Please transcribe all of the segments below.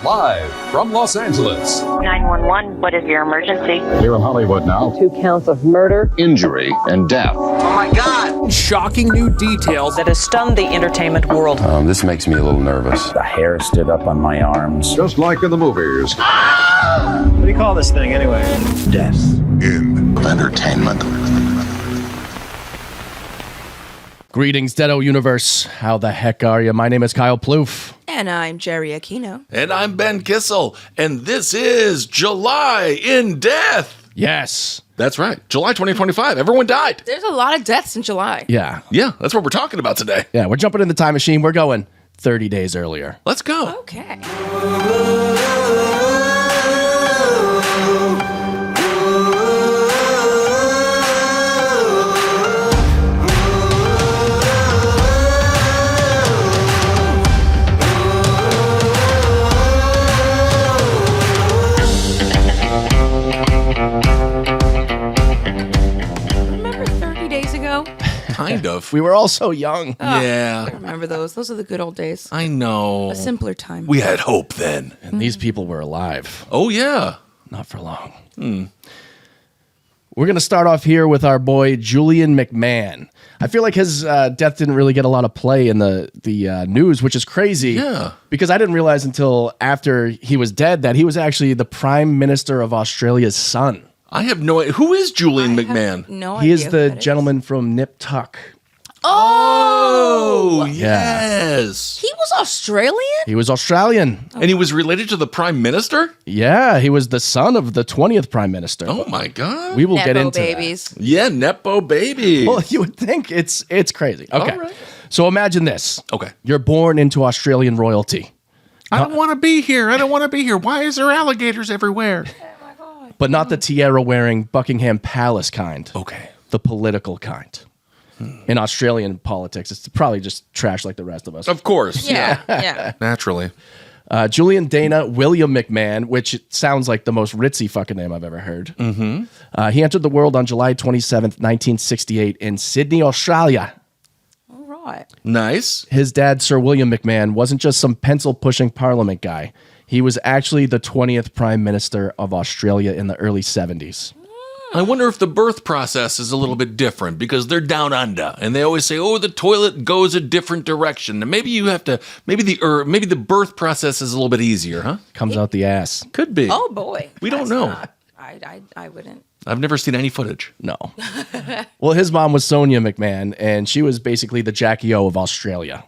Live from Los Angeles. 911, what is your emergency? Here in Hollywood now. 2 counts of murder, injury, and death. Oh my God! Shocking new details that has stunned the entertainment world. This makes me a little nervous. The hair stood up on my arms. Just like in the movies. What do you call this thing anyway? Death. In entertainment. Greetings, Deado Universe. How the heck are you? My name is Kyle Plouffe. And I'm Jerry Aquino. And I'm Ben Kissel. And this is July in Death. Yes. That's right. July 2025. Everyone died. There's a lot of deaths in July. Yeah. Yeah, that's what we're talking about today. Yeah, we're jumping in the time machine. We're going 30 days earlier. Let's go. Okay. Remember 30 days ago? Kind of. We were all so young. Yeah. I remember those. Those are the good old days. I know. A simpler time. We had hope then. And these people were alive. Oh, yeah. Not for long. We're going to start off here with our boy, Julian McMahon. I feel like his death didn't really get a lot of play in the news, which is crazy. Yeah. Because I didn't realize until after he was dead that he was actually the Prime Minister of Australia's son. I have no idea. Who is Julian McMahon? No He idea. is who the that is. gentleman from Nip Tuck. Oh, Yeah. yes. He was Australian? He was Australian. And he was related to the Prime Minister? Yeah, he was the son of the 20th Prime Minister. Oh, my God. We will get Nepo into babies. Yeah, Nepo baby. That. Well, you would think it's crazy. Okay. All right. So imagine this. Okay. You're born into Australian royalty, I don't want to be here. I don't want to be here. Why is there alligators everywhere? but not the tiara-wearing Buckingham Palace kind. Okay. The political kind. In Australian politics, it's probably just trash like the rest of us. Of course. Yeah, yeah. Naturally. Julian Dana William McMahon, which sounds like the most ritzy fucking name I've ever heard. Mm-hmm. He entered the world on July 27th, 1968 in Sydney, Australia. All right. Nice. His dad, Sir William McMahon, wasn't just some pencil-pushing parliament guy. He was actually the 20th Prime Minister of Australia in the early 70s. I wonder if the birth process is a little bit different because they're down under and they always say, oh, the toilet goes a different direction. And maybe you have to, maybe the birth process is a little bit easier, huh? Comes out the ass. Could be. Oh, boy. We don't That's know. not- I wouldn't. I've never seen any footage. No. Well, his mom was Sonia McMahon, and she was basically the Jackie O of Australia.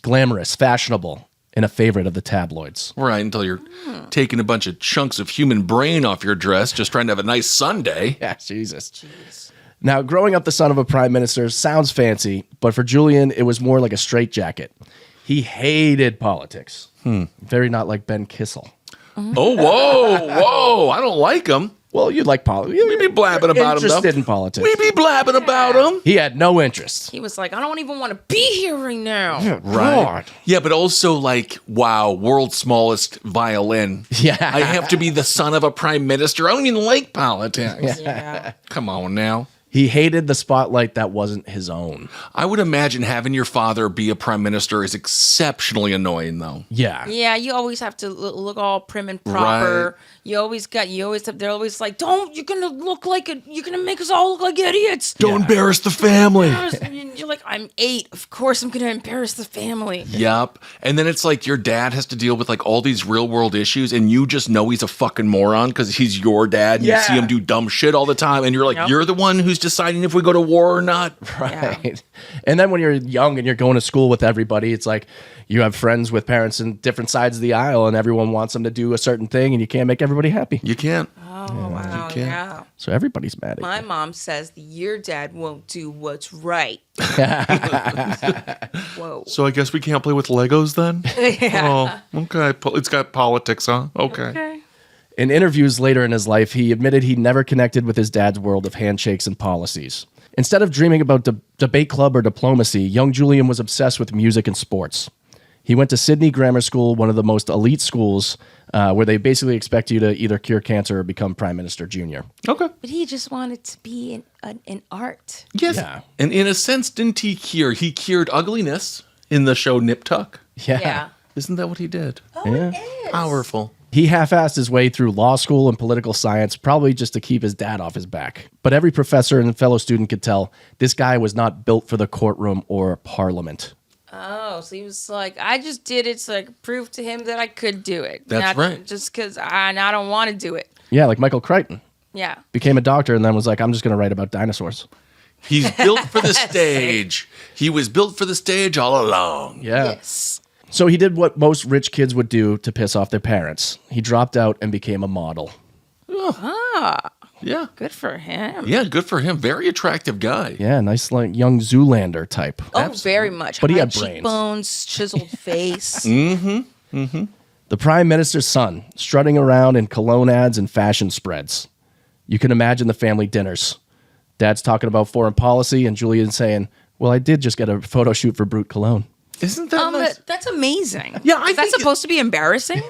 Glamorous, fashionable, and a favorite of the tabloids. Right, until you're taking a bunch of chunks of human brain off your dress just trying to have a nice Sunday. Yeah, Jesus. Now, growing up the son of a prime minister sounds fancy, but for Julian, it was more like a straitjacket. He hated politics. Very not like Ben Kissel. Oh, whoa. I don't like him. Well, you'd like politics. We be blabbing about him, though. Interested in politics. We be blabbing about him. He had no interest. He was like, I don't even want to be here right now. Right. Yeah, but also like, wow, world's smallest violin. Yeah. I have to be the son of a prime minister. I don't even like politics. Yeah. Come on now. He hated the spotlight that wasn't his own. I would imagine having your father be a prime minister is exceptionally annoying, though. Yeah. Yeah, you always have to look all prim and proper. Right. They're always like, you're gonna make us all look like idiots. Don't embarrass the family. And you're like, I'm 8. Of course I'm gonna embarrass the family. Yep. And then it's like your dad has to deal with like all these real world issues and you just know he's a fucking moron because he's your dad and you see him do dumb shit all the time and you're like, Yep. you're the one who's deciding if we go to war or not. Right. Yeah. And then when you're young and you're going to school with everybody, it's like you have friends with parents in different sides of the aisle and everyone wants them to do a certain thing and you can't make everybody happy. You can't. Oh, wow, yeah. So everybody's mad at My you. mom says your dad won't do what's right. Whoa. So I guess we can't play with Legos then? Yeah. Oh, okay. It's got politics, huh? Okay. In interviews later in his life, he admitted he never connected with his dad's world of handshakes and policies. Instead of dreaming about debate club or diplomacy, young Julian was obsessed with music and sports. He went to Sydney Grammar School, one of the most elite schools, where they basically expect you to either cure cancer or become Prime Minister Junior. Okay. But he just wanted to be in art. Yes. Yeah. And in a sense, didn't he cure? He cured ugliness in the show Nip Tuck. Yeah. Yeah. Isn't that what he did? Oh, Yeah. Powerful. He half-assed his way through law school and political science, probably just to keep his dad off his back. But every professor and fellow student could tell this guy was not built for the courtroom or parliament. Oh, so he was like, I just did it so I could prove to him that I could do it. That's Not right. Just because I don't want to do it. Yeah, like Michael Crichton. Yeah. Became a doctor and then was like, I'm just going to write about dinosaurs. He's built for the stage. He was built for the stage all along. Yeah. Yes. So he did what most rich kids would do to piss off their parents. He dropped out and became a model. Yeah. Good for him. Yeah, good for him. Very attractive guy. Yeah, nice like young Zoolander type. Oh, very much. But he High had brains. cheekbones, chiseled face. The prime minister's son, strutting around in cologne ads and fashion spreads. You can imagine the family dinners. Dad's talking about foreign policy and Julian saying, well, I did just get a photo shoot for Brute Cologne. Isn't that nice? That's amazing. Yeah, I Is that think supposed to be embarrassing?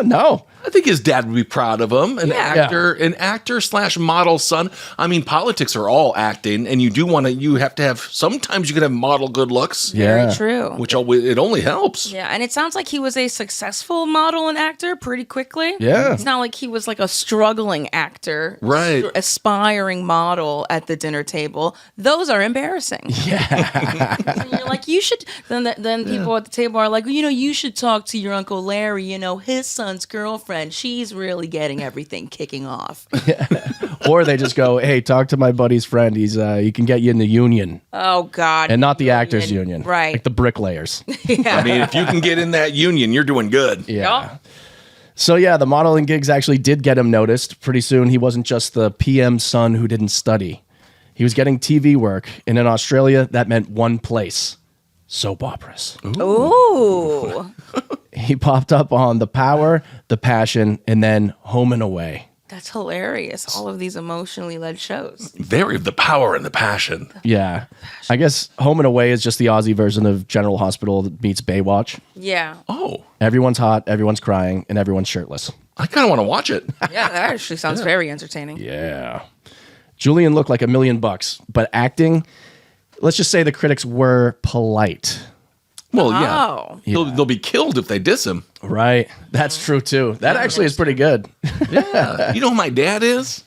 No. I think his dad would be proud of him. An Yeah. actor slash model son. I mean, politics are all acting, and you have to have, sometimes you can have model good looks. Yeah. Very true. Which it only helps. Yeah, and it sounds like he was a successful model and actor pretty quickly. Yeah. It's not like he was like a struggling actor. Right. Aspiring model at the dinner table. Those are embarrassing. Yeah. And you're like, you should, then people at the table are like, you should talk to your Uncle Larry, his son's girlfriend. She's really getting everything kicking off. Or they just go, hey, talk to my buddy's friend. He can get you in the union. Oh, God. And not the actors union. Right. Like the bricklayers. Yeah. I mean, if you can get in that union, you're doing good. Yeah. So yeah, the modeling gigs actually did get him noticed. Pretty soon, he wasn't just the PM's son who didn't study. He was getting TV work. And in Australia, that meant one place. Soap operas. Ooh. He popped up on The Power, The Passion, and then Home and Away. That's hilarious. All of these emotionally led shows. Very the power and the passion. Yeah. I guess Home and Away is just the Aussie version of General Hospital that meets Baywatch. Yeah. Oh, Everyone's hot, everyone's crying, and everyone's shirtless. I kind of want to watch it. Yeah, that actually sounds very entertaining. Yeah. Julian looked like $1 million, but acting, let's just say the critics were polite. Well, yeah. Oh. They'll be killed if they diss him. Right. That's true, too. That actually is pretty good. Yeah. You know who my dad is?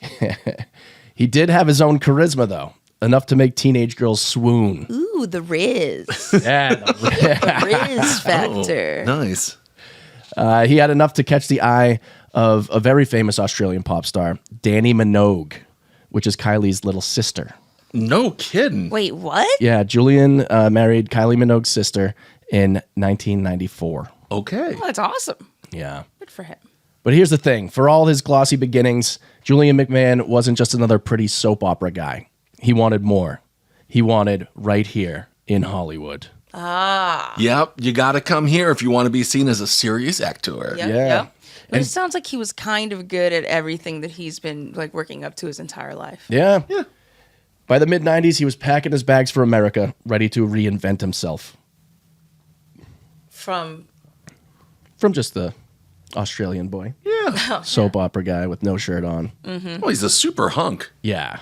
He did have his own charisma, though, enough to make teenage girls swoon. Ooh, the Riz. Yeah. Riz factor. Nice. He had enough to catch the eye of a very famous Australian pop star, Dannii Minogue, which is Kylie's little sister. No kidding. Wait, what? Yeah, Julian married Kylie Minogue's sister in 1994. Okay. Oh, that's awesome. Yeah. Good for him. But here's the thing. For all his glossy beginnings, Julian McMahon wasn't just another pretty soap opera guy. He wanted more. He wanted right here in Hollywood. Yep. You got to come here if you want to be seen as a serious actor. Yep, Yeah. Yep. But it sounds like he was kind of good at everything that he's been like working up to his entire life. Yeah. By the mid-90s, he was packing his bags for America, ready to reinvent himself. From just the Australian boy. Yeah. Soap opera guy with no shirt on. Well, he's a super hunk. Yeah.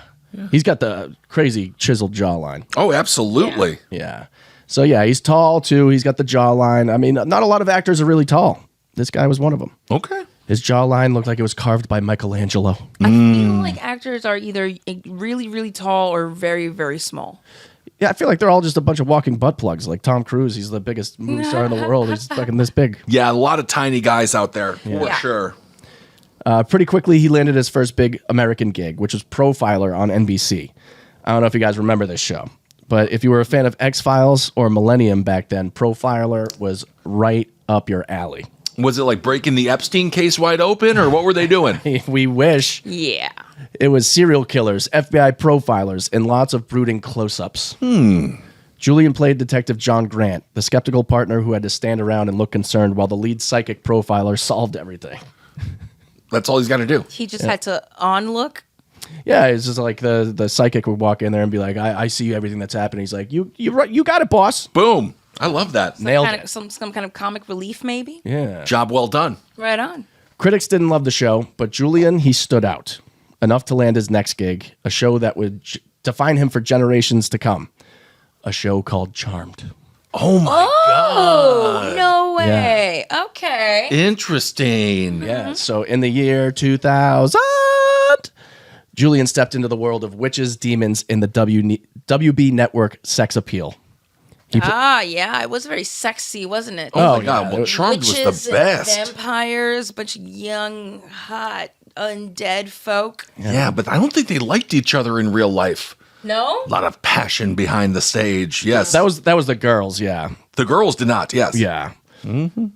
He's got the crazy chiseled jawline. Oh, absolutely. Yeah. So, yeah, he's tall, too. He's got the jawline. I mean, not a lot of actors are really tall. This guy was one of them. Okay. His jawline looked like it was carved by Michelangelo. I feel like actors are either really, really tall or very, very small. Yeah, I feel like they're all just a bunch of walking butt plugs. Like Tom Cruise, he's the biggest movie star in the world. He's fucking this big. Yeah, a lot of tiny guys out there, for Yeah. sure. Pretty quickly, he landed his first big American gig, which was Profiler on NBC. I don't know if you guys remember this show, but if you were a fan of X-Files or Millennium back then, Profiler was right up your alley. Was it like breaking the Epstein case wide open, or what were they doing? We wish. Yeah. It was serial killers, FBI profilers, and lots of brooding close-ups. Julian played Detective John Grant, the skeptical partner who had to stand around and look concerned while the lead psychic profiler solved everything. That's all he's got to do. He just had to on-look. Yeah, it's just like the psychic would walk in there and be like, I see everything that's happening. He's like, you got it, boss. Boom. I love that. Nailed Kind it. of, some kind of comic relief, maybe. Yeah. Job well done. Right on. Critics didn't love the show, but Julian, he stood out enough to land his next gig, a show that would define him for generations to come. A show called Charmed. Oh my Oh, god. no way. Okay. Interesting. Yeah. So in the year 2000, Julian stepped into the world of witches, demons, in the WB network Sex Appeal. Yeah, it was very sexy, wasn't it? Oh my god. Well, Charmed was Witches the best. and vampires, bunch of young, hot, undead folk. Yeah, but I don't think they liked each other in real life. No? A lot of passion behind the stage. Yes. That was the girls. Yeah. The girls did not. Yes. Yeah.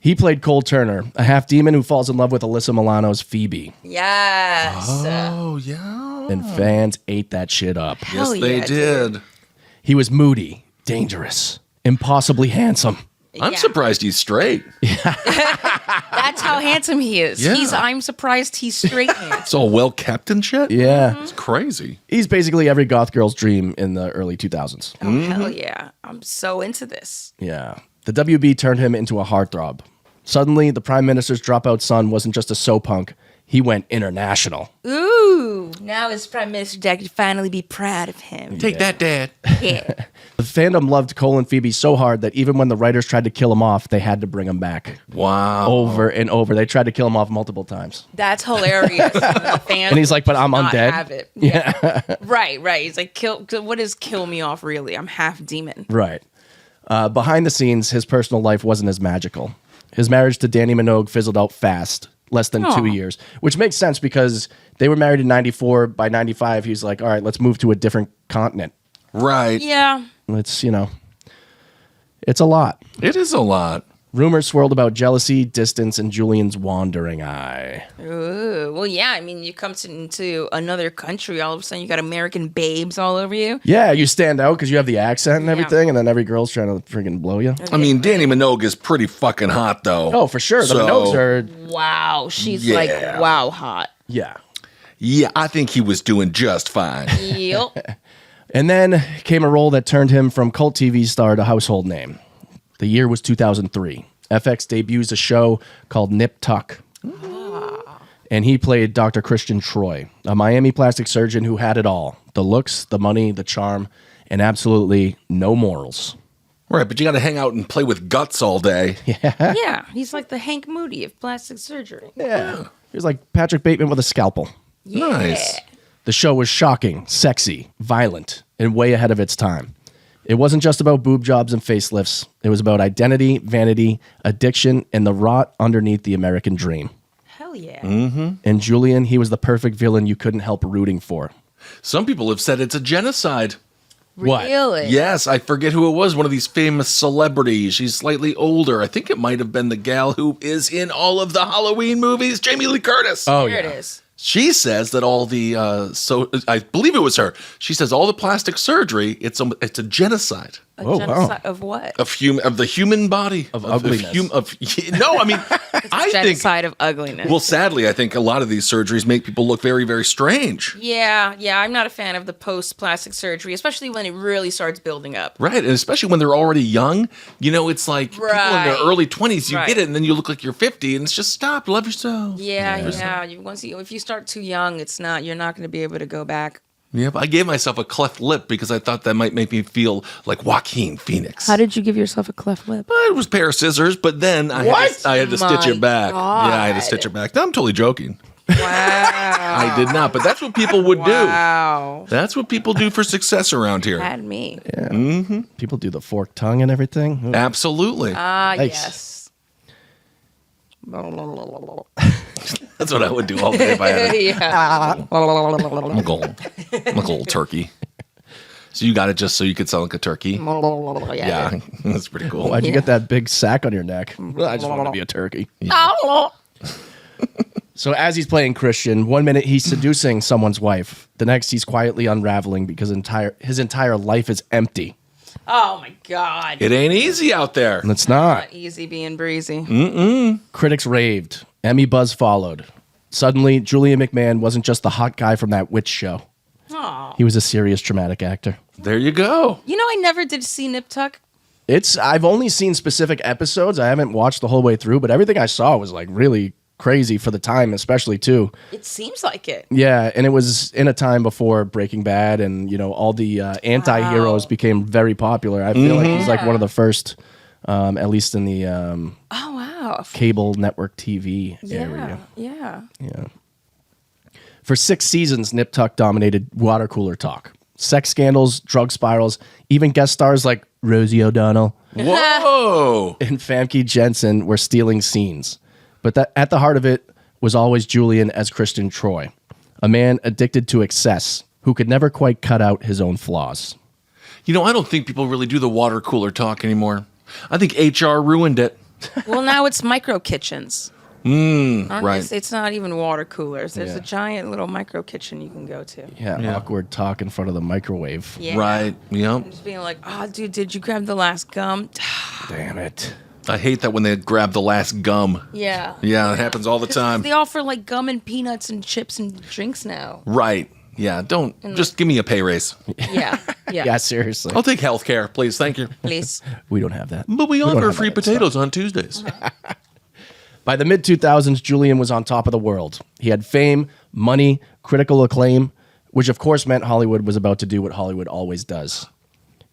He played Cole Turner, a half demon who falls in love with Alyssa Milano's Phoebe, Yes. Oh yeah. and fans ate that shit up. Hell Yes, they yeah, did. He was moody, dangerous, impossibly handsome. I'm Yeah. surprised he's straight. That's how handsome he is. Yeah. I'm surprised he's straight handsome. It's all well kept and shit. Yeah. It's crazy. He's basically every goth girl's dream in the early 2000s. Oh, hell yeah. I'm so into this. Yeah. The WB turned him into a heartthrob. Suddenly, the prime minister's dropout son wasn't just a soap punk. He went international. Ooh. Now his prime minister dad could finally be proud of him. Take that, Dad. Yeah. The fandom loved Cole and Phoebe so hard that even when the writers tried to kill him off, they had to bring him back Wow. over and over. They tried to kill him off multiple times. That's hilarious. The fans And he's like, but I'm not undead. Have it. Yeah. Right. He's like, what is kill me off really? I'm half demon. Right. Behind the scenes, his personal life wasn't as magical. His marriage to Danny Minogue fizzled out fast, less than 2 years, which makes sense because they were married in 94. By 95, he's like, all right, let's move to a different continent. Right. Yeah. It's, it's a lot. It is a lot. Rumors swirled about jealousy, distance, and Julian's wandering eye. Ooh. Well, yeah. I mean, you come into another country, all of a sudden you got American babes all over you. Yeah, you stand out because you have the accent and everything, and then every girl's trying to freaking blow you. I mean, Danny Minogue is pretty fucking hot, though. Oh, for sure. The So- Minogues are, Wow. She's Yeah. like, wow, hot. yeah. Yeah, I think he was doing just fine. Yep. And then came a role that turned him from cult TV star to household name. The year was 2003. FX debuts a show called Nip Tuck. And he played Dr. Christian Troy, a Miami plastic surgeon who had it all. The looks, the money, the charm, and absolutely no morals. Right, but you got to hang out and play with guts all day. Yeah. He's like the Hank Moody of plastic surgery. Yeah. He was like Patrick Bateman with a scalpel. Nice. The show was shocking, sexy, violent, and way ahead of its time. It wasn't just about boob jobs and facelifts. It was about identity, vanity, addiction, and the rot underneath the American dream. Hell yeah. And Julian, he was the perfect villain you couldn't help rooting for. Some people have said it's a genocide. What? Really? Yes, I forget who it was. One of these famous celebrities. She's slightly older. I think it might have been the gal who is in all of the Halloween movies, Jamie Lee Curtis. Oh, There yeah. it is. She says that all the I believe it was her. She says all the plastic surgery. It's a genocide A Oh, wow. genocide of what? of the human body Of ugliness. No, I mean I think. Genocide of ugliness. Well, sadly, I think a lot of these surgeries make people look very, very strange. Yeah, I'm not a fan of the post-plastic surgery, especially when it really starts building up. Right, and especially when they're already young. It's like people in their Right. early 20s, you Right. get it, and then you look like you're 50, and it's just stop, love yourself. Yeah. If you start too young, you're not going to be able to go back. Yep, I gave myself a cleft lip because I thought that might make me feel like Joaquin Phoenix. How did you give yourself a cleft lip? It was a pair of scissors, but then I had to stitch My it back. God. Yeah, I had to stitch it back. No, I'm totally joking. Wow. I did not, but that's what people would do. Wow. That's what people do for success around here. Had me. People do the forked tongue and everything. Ooh. Absolutely. Ah, Nice. yes. That's what I would do all day if I had Yeah. a little turkey. So you got it just so you could sound like a turkey? Yeah, that's pretty cool. Why'd you get that big sack on your neck? Well, I just wanted to be a turkey. So as he's playing Christian, one minute he's seducing someone's wife. The next he's quietly unraveling because his entire life is empty. Oh my God. It ain't easy out there. And it's not. Easy being breezy. Critics raved. Emmy buzz followed. Suddenly, Julian McMahon wasn't just the hot guy from that witch show. Oh. He was a serious dramatic actor. There you go. You know, I never did see Nip Tuck. I've only seen specific episodes. I haven't watched the whole way through, but everything I saw was like really crazy for the time, especially too. It seems like it. Yeah, and it was in a time before Breaking Bad, and all the anti-heroes became very popular. I feel like he's like one of the first, at least in the Oh wow. cable network TV area. Yeah. Yeah. For 6 seasons, Nip Tuck dominated water cooler talk. Sex scandals, drug spirals, even guest stars like Rosie O'Donnell Whoa! and Famke Jensen were stealing scenes. But at the heart of it was always Julian as Christian Troy, a man addicted to excess who could never quite cut out his own flaws. I don't think people really do the water cooler talk anymore. I think HR ruined it. Well, now it's micro kitchens. Right. It's not even water coolers. There's a giant little micro kitchen you can go to. Yeah, awkward talk in front of the microwave. Yeah. Right. Yep. Just being like, oh, dude, did you grab the last gum? Damn it. I hate that when they grab the last gum. Yeah. Yeah, it happens all the time. They offer like gum and peanuts and chips and drinks now. Right. Yeah. Don't just give me a pay raise. Yeah. Yeah. Yeah, seriously. I'll take health care, please. Thank you. Please. We don't have that. But we don't offer have free that stuff. potatoes on Tuesdays. By the mid-2000s, Julian was on top of the world. He had fame, money, critical acclaim, which of course meant Hollywood was about to do what Hollywood always does.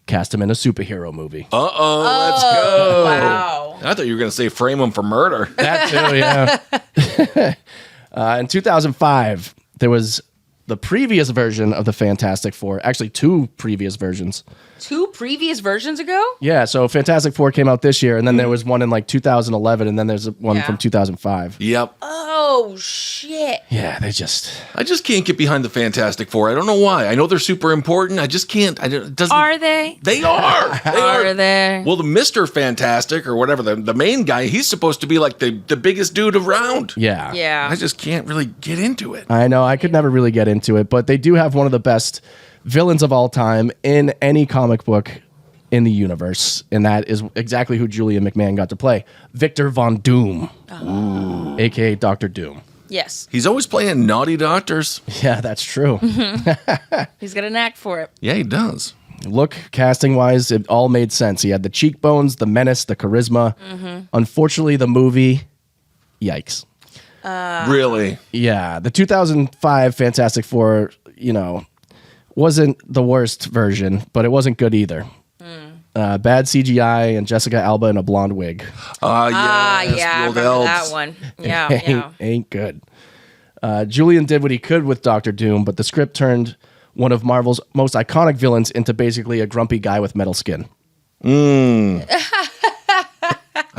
Cast him in a superhero movie. Let's go. Wow. I thought you were going to say frame him for murder. That too, yeah. In 2005, there was the previous version of the Fantastic Four. Actually, 2 previous versions. 2 previous versions ago? Yeah, so Fantastic Four came out this year, and then there was one in like 2011, and then there's one Yeah. from 2005. Yep. Oh, shit. Yeah, they just... I just can't get behind the Fantastic Four. I don't know why. I know they're super important. I just can't. It doesn't. Are they? They are. They Are they? Well, the Mr. Fantastic or whatever, the main guy, he's supposed to be like the biggest dude around. Yeah. Yeah. I just can't really get into it. I know, I could never really get into it, but they do have one of the best villains of all time in any comic book in the universe, and that is exactly who Julian McMahon got to play. Victor Von Doom, a.k.a. Dr. Doom. Yes. He's always playing naughty doctors. Yeah, that's true. He's got a knack for it. Yeah, he does. Look, casting-wise, it all made sense. He had the cheekbones, the menace, the charisma. Unfortunately, the movie, yikes. Really? Yeah, the 2005 Fantastic Four, wasn't the worst version, but it wasn't good either. Bad CGI and Jessica Alba in a blonde wig. Yes, Yeah, I the old remember elves. that one. Yeah. Ain't good. Julian did what he could with Doctor Doom, but the script turned one of Marvel's most iconic villains into basically a grumpy guy with metal skin. I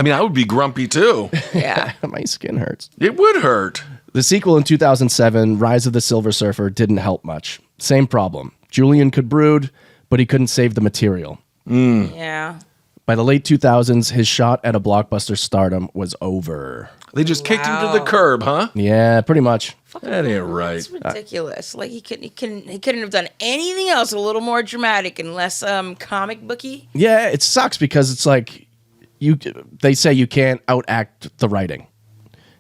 mean, I would be grumpy too. Yeah. My skin hurts. It would hurt. The sequel in 2007, Rise of the Silver Surfer, didn't help much. Same problem. Julian could brood, but he couldn't save the material. Yeah. By the late 2000s, his shot at a blockbuster stardom was over. They just kicked him to the curb, huh? Yeah, pretty much. That ain't right. It's ridiculous. Like he couldn't have done anything else a little more dramatic and less comic booky. Yeah, it sucks because it's like they say you can't outact the writing.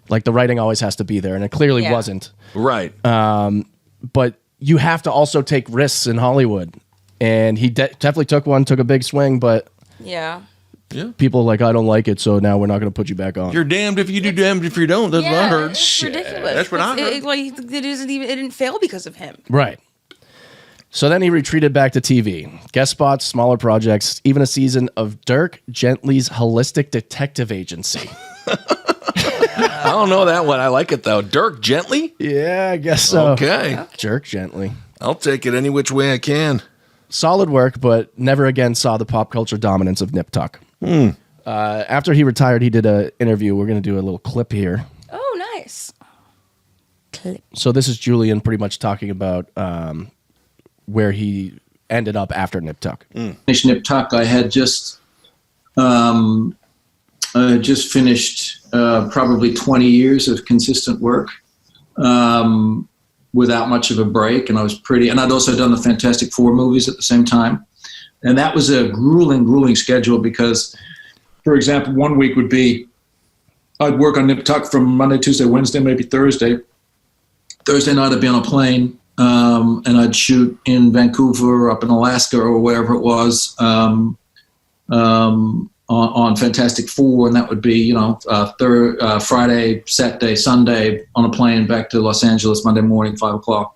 Like the writing always has to be there, and it clearly Yeah. wasn't. Right. But you have to also take risks in Hollywood. And he definitely took a big swing, but Yeah. people are like, I don't like it, so now we're not going to put you back on. You're damned if you do, damned if you don't. That's what I heard. It's ridiculous. That's what I heard. It didn't fail because of him. Right. So then he retreated back to TV. Guest spots, smaller projects, even a season of Dirk Gently's Holistic Detective Agency. I don't know that one. I like it though. Dirk Gently? Yeah, I guess so. Okay. Dirk Gently. I'll take it any which way I can. Solid work, but never again saw the pop culture dominance of Nip Tuck. After he retired, he did an interview. We're going to do a little clip here. Oh, nice. So this is Julian pretty much talking about where he ended up after Nip Tuck. Finished Nip Tuck. I had just finished probably 20 years of consistent work without much of a break, and and I'd also done the Fantastic Four movies at the same time, and that was a grueling schedule because, for example, one week would be I'd work on Nip Tuck from Monday, Tuesday, Wednesday, maybe Thursday. Thursday night I'd be on a plane, and I'd shoot in Vancouver, up in Alaska, or wherever it was. on Fantastic Four, and that would be Friday, Saturday, Sunday on a plane back to Los Angeles Monday morning, 5:00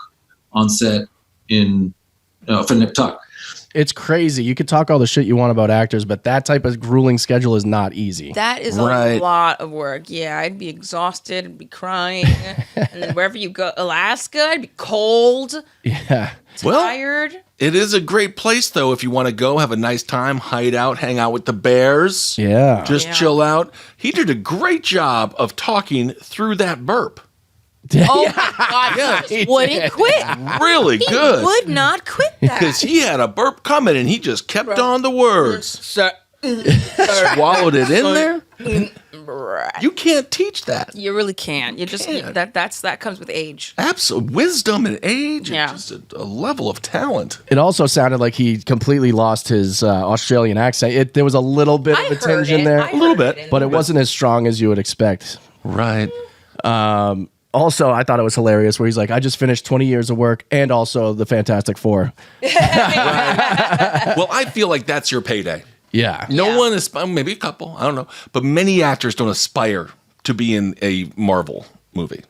on set for Nip Tuck. It's crazy. You could talk all the shit you want about actors, but that type of grueling schedule is not easy. That is a lot of work. Yeah, I'd be exhausted, I'd be crying. And then wherever you go, Alaska, I'd be cold. Yeah. Tired. It is a great place, though, if you want to go have a nice time, hide out, hang out with the bears. Yeah. Just chill out. He did a great job of talking through that burp. Oh my God, he just wouldn't quit. Really good. He would not quit that. Because he had a burp coming and he just kept on the words. Swallowed it in there. You can't teach that. You really can't. You just that comes with age. Absolute wisdom and age, Yeah. and just a level of talent. It also sounded like he completely lost his Australian accent. There was a little bit of a tinge in there, A little bit, but it wasn't as strong as you would expect. Right. Also, I thought it was hilarious where he's like, I just finished 20 years of work and also the Fantastic Four. Well, I feel like that's your payday. Yeah. No one is, maybe a couple, I don't know, but many actors don't aspire to be in a Marvel movie.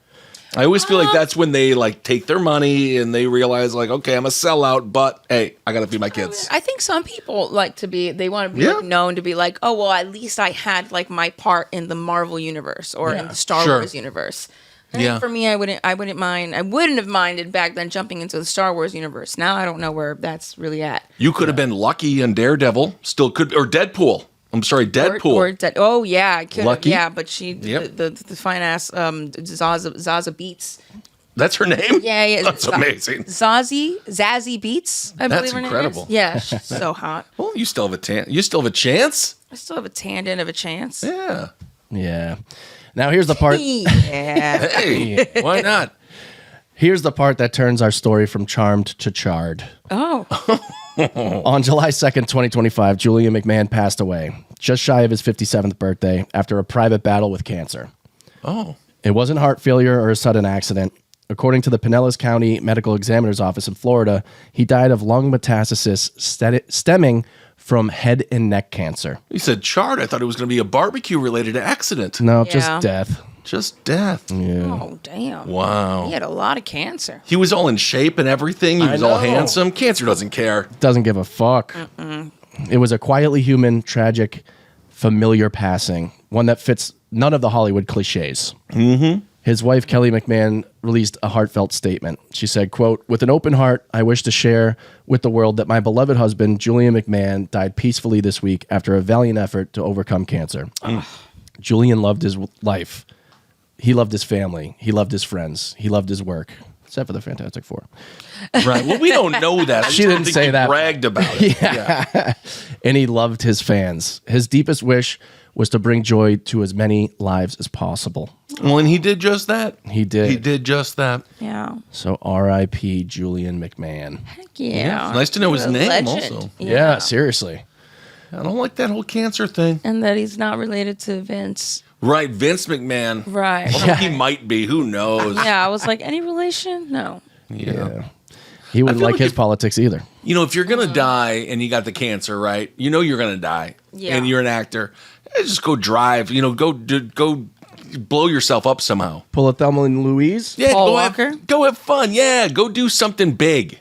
I always feel like that's when they like take their money and they realize like, okay, I'm a sellout, but hey, I got to feed my kids. I think some people like to be, they want to be like, known to be like, oh, well, at least I had like my part in the Marvel universe or in the Star Wars universe. And for me, I wouldn't mind. I wouldn't have minded back then jumping into the Star Wars universe. Now I don't know where that's really at. You could have been Lucky and Daredevil, still could, or Deadpool. I'm sorry, Deadpool. Oh yeah, I could. Lucky? Yeah, but she, the fine ass, Zaza Beats. That's her name? Yeah. That's amazing. Zazzy Beats. I believe her incredible. name is. Yeah, she's so hot. Well, you still have a chance. I still have a tangent of a chance. Yeah. Yeah. Now here's the part. Yeah. Hey, why not? Here's the part that turns our story from charmed to charred. Oh. On July 2nd, 2025, Julian McMahon passed away, just shy of his 57th birthday, after a private battle with cancer. Oh. It wasn't heart failure or a sudden accident. According to the Pinellas County Medical Examiner's Office in Florida, he died of lung metastasis stemming from head and neck cancer. He said charred. I thought it was going to be a barbecue-related accident. No, just death. Just death. Yeah. Oh, damn. Wow. He had a lot of cancer. He was all in shape and everything. He was all handsome. Cancer doesn't care. Doesn't give a fuck. It was a quietly human, tragic, familiar passing, one that fits none of the Hollywood cliches. Mm-hmm. His wife, Kelly McMahon, released a heartfelt statement. She said, quote, "With an open heart, I wish to share with the world that my beloved husband, Julian McMahon, died peacefully this week after a valiant effort to overcome cancer. Julian loved his life. He loved his family. He loved his friends. He loved his work." Except for the Fantastic Four. Right. Well, we don't know that. She didn't say that. Bragged about it. Yeah. And he loved his fans. His deepest wish was to bring joy to as many lives as possible. Well, and he did just that. He did. He did just that. Yeah. So R.I.P. Julian McMahon. Heck yeah. Nice to know his name legend. also. Yeah, seriously. I don't like that whole cancer thing. And that he's not related to Vince. Right, Vince McMahon. Right. Although he might be. Who knows? Yeah, I was like, any relation? No. Yeah. He wouldn't like his politics either. You know, if you're going to die and you got the cancer, right, you know you're going to die. Yeah. And you're an actor. Just go drive. You know, go blow yourself up somehow. Pull a Thelma and Louise? Yeah, Paul go Walker? go have fun. Yeah, go do something big.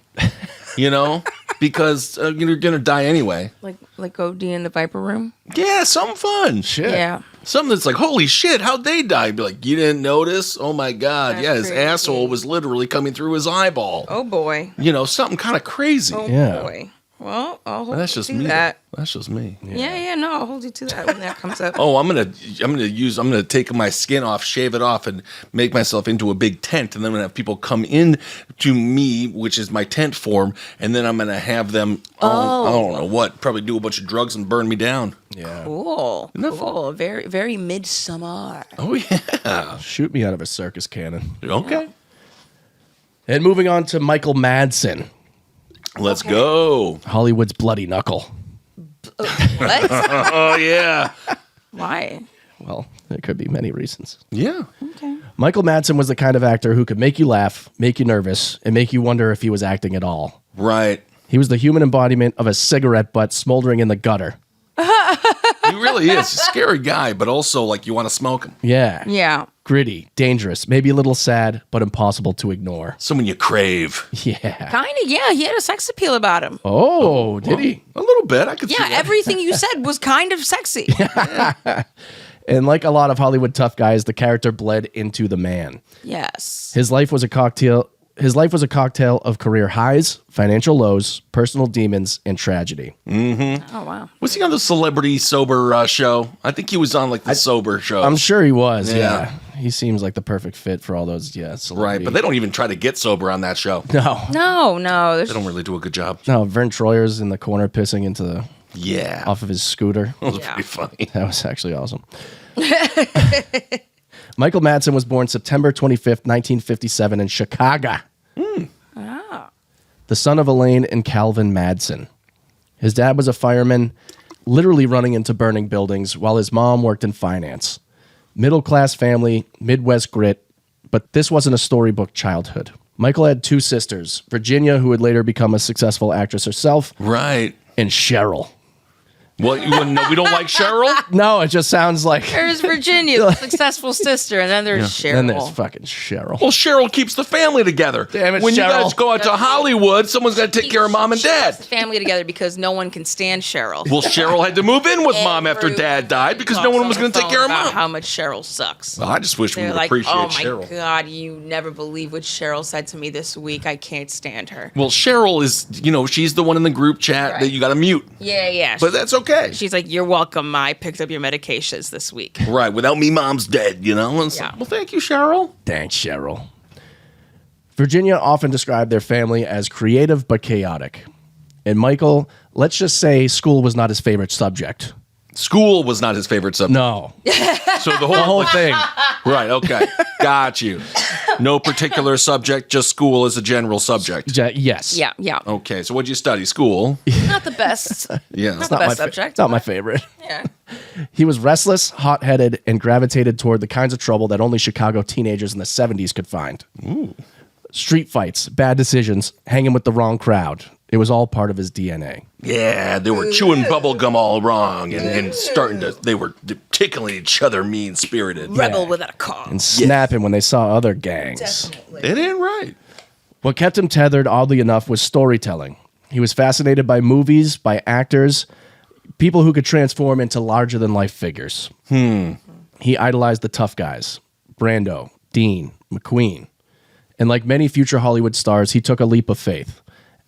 You know, because you're gonna die anyway. Like OD in the Viper Room? Yeah, something fun. Shit. Yeah. Something that's like, holy shit, how'd they die? Be like, you didn't notice? Oh my god, That's yeah, his crazy. asshole was literally coming through his eyeball. Oh, boy. You know, something kind of crazy. Oh, Yeah. boy. Well, I'll hold That's you just to me. that. That's just me. Yeah, no, I'll hold you to that when that comes up. Oh, I'm gonna take my skin off, shave it off, and make myself into a big tent, and then I'm gonna have people come in to me, which is my tent form, and then I'm gonna have them. I don't know what, probably do a bunch of drugs and burn me down. Yeah. Cool. Isn't that Cool. Very, very midsummer. Oh yeah. Shoot me out of a circus cannon. Okay. And moving on to Michael Madsen, Let's go. Hollywood's bloody knuckle. What? Oh yeah. Why? Well, there could be many reasons. Yeah. Okay. Michael Madsen was the kind of actor who could make you laugh, make you nervous, and make you wonder if he was acting at all. Right. He was the human embodiment of a cigarette butt smoldering in the gutter. He really is. He's a scary guy, but also like you want to smoke him. Yeah. Yeah. Gritty, dangerous, maybe a little sad, but impossible to ignore. Someone you crave. Yeah. Kind of, yeah. He had a sex appeal about him. Oh, did he? A little bit. I could see Yeah, that. everything you said was kind of sexy. And like a lot of Hollywood tough guys, the character bled into the man. Yes. His life was a cocktail. His life was a cocktail of career highs, financial lows, personal demons, and tragedy. Oh, wow. Was he on the Celebrity Sober show? I think he was on like the sober show. I'm sure he was. Yeah. Yeah. He seems like the perfect fit for all those. Yeah. Right, celebrity- but they don't even try to get sober on that show. No. No. They don't really do a good job. No. Vern Troyer's in the corner pissing into the Yeah. off of his scooter. That was Yeah. pretty funny. That was actually awesome. Michael Madsen was born September 25th, 1957 in Chicago. The son of Elaine and Calvin Madsen. His dad was a fireman, literally running into burning buildings, while his mom worked in finance. Middle-class family, Midwest grit, but this wasn't a storybook childhood. Michael had two sisters, Virginia, who would later become a successful actress herself, Right. and Cheryl. Well, you wouldn't know. We don't like Cheryl? No, it just sounds like... There's Virginia, the successful sister, and then there's Cheryl. Then there's fucking Cheryl. Well, Cheryl keeps the family together. Damn it, when you Cheryl. guys go out to Hollywood, someone's got to take care of mom and She keeps dad. the family together because no one can stand Cheryl. Well, Cheryl had to move in with mom after Everyone dad died because no talks one on was the going to take phone care of about mom. How much Cheryl sucks. Well, I just wish we They're would like, appreciate oh my Cheryl. God, you never believe what Cheryl said to me this week. I can't stand her. Well, Cheryl is, she's the one in the group chat that you got to mute. Yeah. But that's okay. She's like, you're welcome. I picked up your medications this week. Right. Without me, mom's dead, And it's Yeah. like, well, thank you, Cheryl. Thanks, Cheryl. Virginia often described their family as creative but chaotic. And Michael, let's just say school was not his favorite subject. School was not his favorite subject. No. So the The whole thing. Right. Okay. Got you. No particular subject, just school as a general subject. Yes. Yeah. Okay. So what'd you study? School? Not the best. Yeah. Not the best subject. It's not my favorite. Yeah. He was restless, hot-headed, and gravitated toward the kinds of trouble that only Chicago teenagers in the 70s could find. Street fights, bad decisions, hanging with the wrong crowd. It was all part of his DNA. Yeah, they were chewing bubble gum all wrong and they were tickling each other mean-spirited. Rebel without a cause. And snapping when they saw other gangs. It ain't right. What kept him tethered, oddly enough, was storytelling. He was fascinated by movies, by actors, people who could transform into larger-than-life figures. He idolized the tough guys, Brando, Dean, McQueen. And like many future Hollywood stars, he took a leap of faith.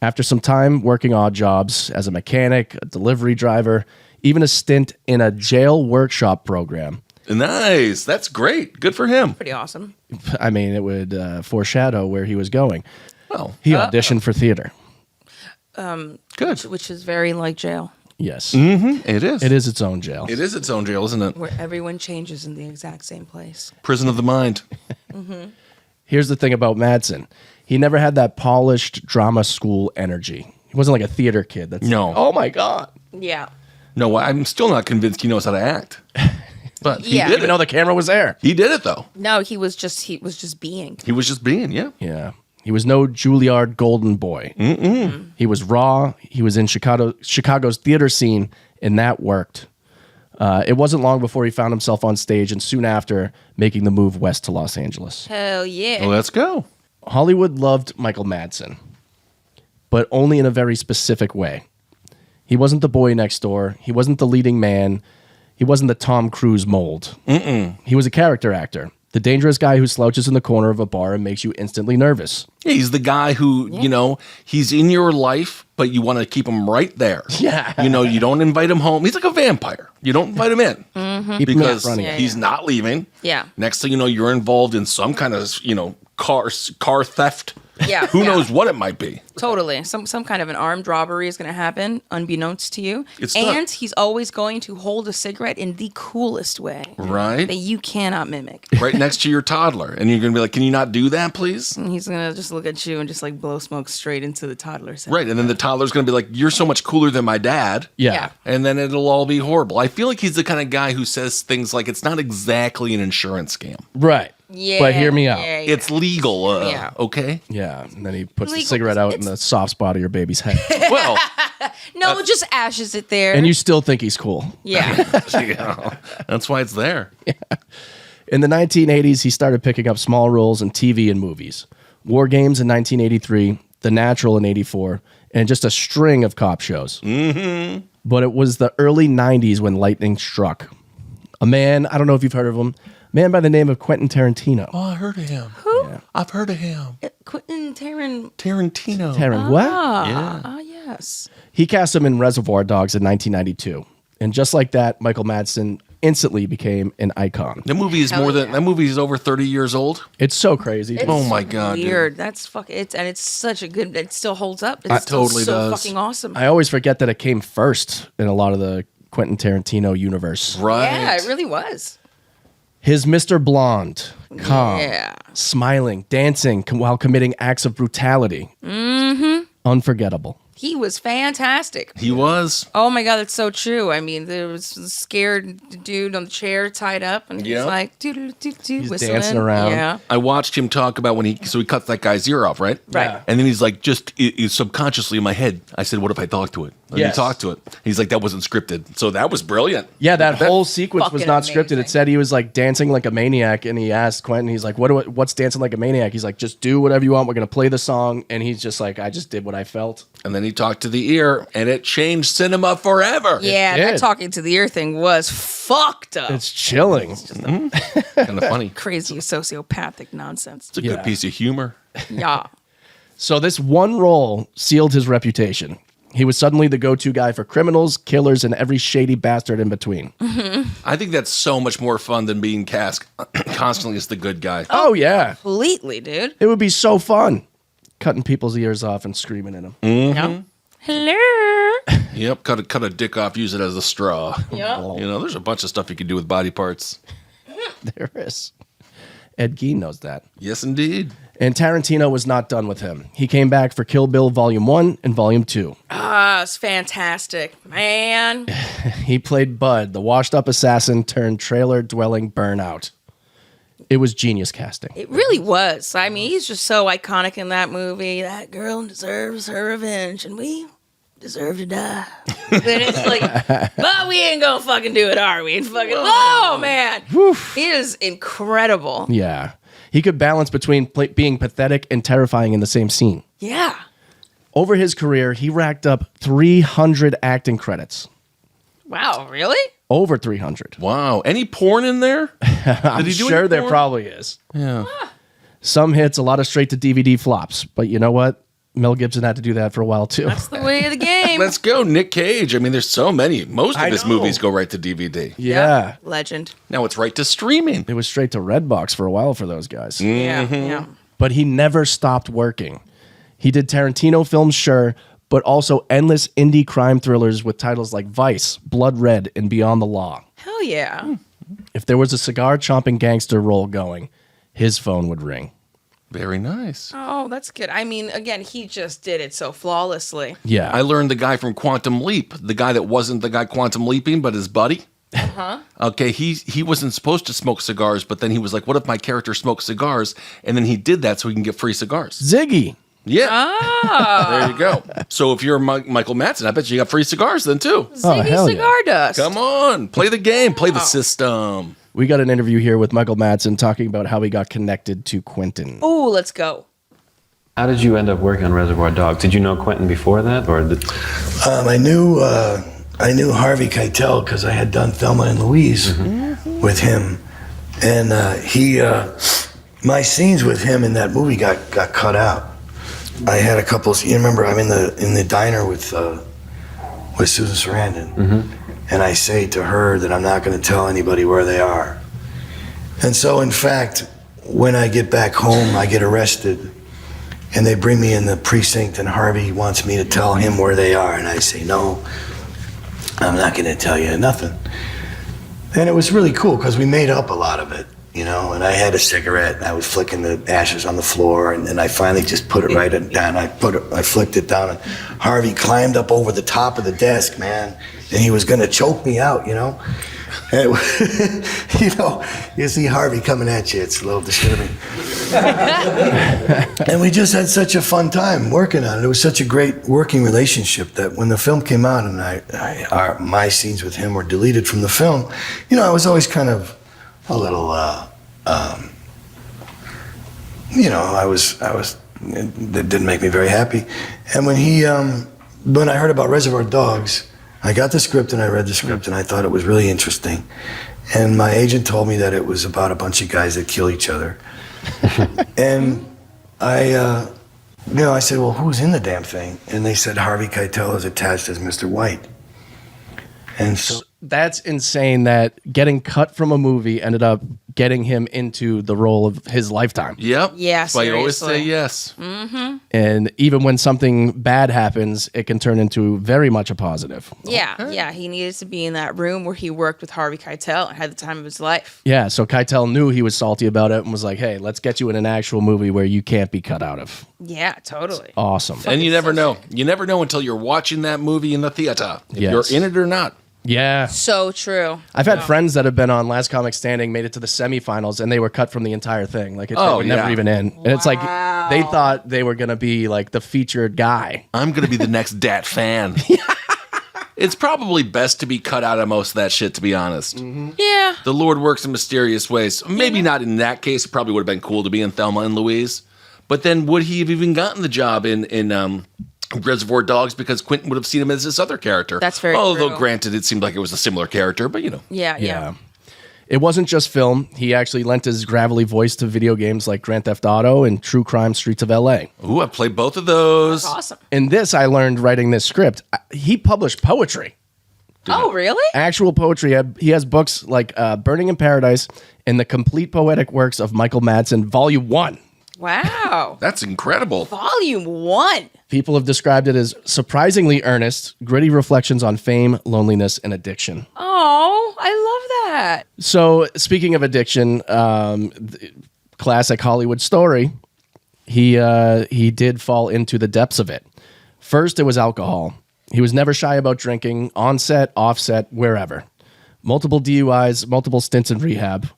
After some time working odd jobs as a mechanic, a delivery driver, even a stint in a jail workshop program. Nice. That's great. Good for him. Pretty awesome. I mean, it would foreshadow where he was going. Well, He auditioned for theater. good. Which is very like jail, Yes. It is. It is its own jail. It is its own jail, isn't it? where everyone changes in the exact same place. Prison of the mind. Here's the thing about Madsen. He never had that polished drama school energy. He wasn't like a theater kid. That's No. like, oh my God. Yeah. No, I'm still not convinced he knows how to act. But he Yeah. did Even it. though the camera was there. He did it though. No, he was just being. He was just being, yeah. Yeah. He was no Juilliard golden boy. He was raw. He was in Chicago's theater scene, and that worked. It wasn't long before he found himself on stage, and soon after, making the move west to Los Angeles. Hell yeah. Well, let's go. Hollywood loved Michael Madsen, but only in a very specific way. He wasn't the boy next door. He wasn't the leading man. He wasn't the Tom Cruise mold. He was a character actor. The dangerous guy who slouches in the corner of a bar and makes you instantly nervous. Yeah, he's the guy who, he's in your life, but you want to keep him right there. Yeah. You don't invite him home. He's like a vampire. You don't invite him in Keep him because running. he's not leaving. Yeah. Next thing you know, you're involved in some kind of, car theft. Yeah. Who knows what it might be? Totally. Some kind of an armed robbery is going to happen, unbeknownst to you. It's and not- he's always going to hold a cigarette in the coolest way Right? that you cannot mimic. Right next to your toddler. And you're going to be like, can you not do that, please? And he's going to just look at you and just like blow smoke straight into the toddler's head. Right. And then the toddler's going to be like, you're so much cooler than my dad. Yeah. And then it'll all be horrible. I feel like he's the kind of guy who says things like, it's not exactly an insurance scam. Right. Yeah. But hear me out. Yeah, yeah. It's legal, Yeah. okay? Yeah. And then he puts the Legal- cigarette out in it's- the soft spot of your baby's head. Well, No, just ashes it there. And you still think he's cool. Yeah. That's why it's there. In the 1980s, he started picking up small roles in TV and movies. War Games in 1983, The Natural in 84, and just a string of cop shows. Mm-hmm. But it was the early 90s when lightning struck. A man, I don't know if you've heard of him, man by the name of Quentin Tarantino. Oh, I heard of him. Who? Yeah. I've heard of him. Quentin Tarantino. What? Ah, yes. He cast him in Reservoir Dogs in 1992. And just like that, Michael Madsen instantly became an icon. That movie is that movie is over 30 years old. It's so crazy. It's oh my God. weird. Dude. That's fucking it such a good it still holds up. It totally so does. fucking awesome. I always forget that it came first in a lot of the Quentin Tarantino universe. Right. Yeah, it really was. His Mr. Blonde, calm, Yeah. smiling, dancing while committing acts of brutality. Mm-hmm. Unforgettable. He was fantastic. He was. Oh my God, that's so true. I mean, there was a scared dude on the chair tied up, and he's like, He's whistling. dancing around. Yeah. I watched him talk about when he cuts that guy's ear off, right? Right. Yeah. And then he's like, subconsciously in my head, I said, what if I talked to it? And Yes. he talked to it. He's like, that wasn't scripted. So that was brilliant. Yeah, that whole sequence was fucking not scripted. amazing. It said he was like dancing like a maniac, and he asked Quentin, he's like, what's dancing like a maniac? He's like, just do whatever you want. We're going to play the song. And he's just like, I just did what I felt. And then he talked to the ear, and it changed cinema forever. Yeah, did. that talking to the ear thing was fucked up. It's chilling. Kind of funny. Crazy sociopathic nonsense. It's a good piece of humor. Yeah. So this one role sealed his reputation. He was suddenly the go-to guy for criminals, killers, and every shady bastard in between. I think that's so much more fun than being cast constantly as the good guy. Oh, yeah. Completely, dude. It would be so fun. Cutting people's ears off and screaming at them. Yeah. Hello. Yep, cut a dick off, use it as a straw. Yeah. You know, there's a bunch of stuff you can do with body parts. There is. Ed Gein knows that. Yes, indeed. And Tarantino was not done with him. He came back for Kill Bill Volume 1 and Volume 2. Ah, it's fantastic, man. He played Bud, the washed-up assassin turned trailer-dwelling burnout. It was genius casting. It really was. I mean, he's just so iconic in that movie. That girl deserves her revenge, and we deserve to die. Then it's like, but we ain't gonna fucking do it, are we? And fucking, oh man, he is incredible. Yeah. He could balance between being pathetic and terrifying in the same scene. Yeah. Over his career, he racked up 300 acting credits. Wow, really? Over 300. Wow. Any porn in there? I'm he do sure any there porn? probably is. Yeah. Some hits, a lot of straight-to-DVD flops. But you know what? Mel Gibson had to do that for a while, too. That's the way of the game. Let's go. Nick Cage. I mean, there's so many. Most I of his know. movies go right to DVD. Yeah. Legend. Now it's right to streaming. It was straight to Redbox for a while for those guys. Yeah. But he never stopped working. He did Tarantino films, sure, but also endless indie crime thrillers with titles like Vice, Blood Red, and Beyond the Law. Hell yeah. If there was a cigar-chomping gangster role going, his phone would ring. Very nice. Oh, that's good. I mean, again, he just did it so flawlessly. Yeah. I learned the guy from Quantum Leap, the guy that wasn't the guy Quantum Leaping, but his buddy. Uh-huh. Okay, he wasn't supposed to smoke cigars, but then he was like, what if my character smoked cigars? And then he did that so he can get free cigars. Ziggy. Yeah. Ah. There you go. So if you're Michael Madsen, I bet you got free cigars then too. Ziggy hell yeah. Cigar Dust. Come on, play the game, play the system. We got an interview here with Michael Madsen talking about how he got connected to Quentin. Oh, let's go. How did you end up working on Reservoir Dogs? Did you know Quentin before that, or I knew Harvey Keitel because I had done Thelma and Louise with him, and my scenes with him in that movie got cut out. I had a couple. You remember, I'm in the diner with Susan Sarandon, and I say to her that I'm not going to tell anybody where they are. And so, in fact, when I get back home, I get arrested. And they bring me in the precinct, and Harvey wants me to tell him where they are. And I say, no, I'm not going to tell you nothing. And it was really cool because we made up a lot of it. you know, and I had a cigarette and I was flicking the ashes on the floor, and then I finally just put it right down. I flicked it down, and Harvey climbed up over the top of the desk, man, and he was gonna choke me out, you know. And you know, you see Harvey coming at you, it's a little disturbing. And we just had such a fun time working on it. It was such a great working relationship that when the film came out and my scenes with him were deleted from the film, you know, I was always kind of a little, you know, it didn't make me very happy. And when I heard about Reservoir Dogs, I got the script and I read the script and I thought it was really interesting. And my agent told me that it was about a bunch of guys that kill each other. And I said, well, who's in the damn thing? And they said Harvey Keitel is attached as Mr. White. And so that's insane that getting cut from a movie ended up getting him into the role of his lifetime. Yep. Yeah, That's why you always say seriously. yes. Mm-hmm. And even when something bad happens, it can turn into very much a positive. Yeah. He needed to be in that room where he worked with Harvey Keitel and had the time of his life. Yeah, so Keitel knew he was salty about it and was like, hey, let's get you in an actual movie where you can't be cut out of. Yeah, totally. Awesome. And you never know. You never know until you're watching that movie in the theater. If Yes. you're in it or not. Yeah. So true. I've had friends that have been on Last Comic Standing, made it to the semifinals, and they were cut from the entire thing. Like, they were never even in. And it's like, they thought they were going to be like the featured guy. I'm going to be the next Dat fan. It's probably best to be cut out of most of that shit, to be honest. Mm-hmm. Yeah. The Lord works in mysterious ways. Maybe not in that case. It probably would have been cool to be in Thelma and Louise. But then would he have even gotten the job in Reservoir Dogs, because Quentin would have seen him as this other character? That's very Although, true. granted, it seemed like it was a similar character, but you know. Yeah. It wasn't just film. He actually lent his gravelly voice to video games like Grand Theft Auto and True Crime Streets of L.A. Ooh, I played both of those. That's awesome. In this, I learned writing this script. He published poetry. Oh, really? Actual poetry. He has books like Burning in Paradise and the Complete Poetic Works of Michael Madsen, Volume 1. Wow. That's incredible. Volume 1. People have described it as surprisingly earnest, gritty reflections on fame, loneliness, and addiction. Oh, I love that. So, speaking of addiction, classic Hollywood story, he did fall into the depths of it. First, it was alcohol. He was never shy about drinking, on set, off set, wherever. Multiple DUIs, multiple stints in rehab.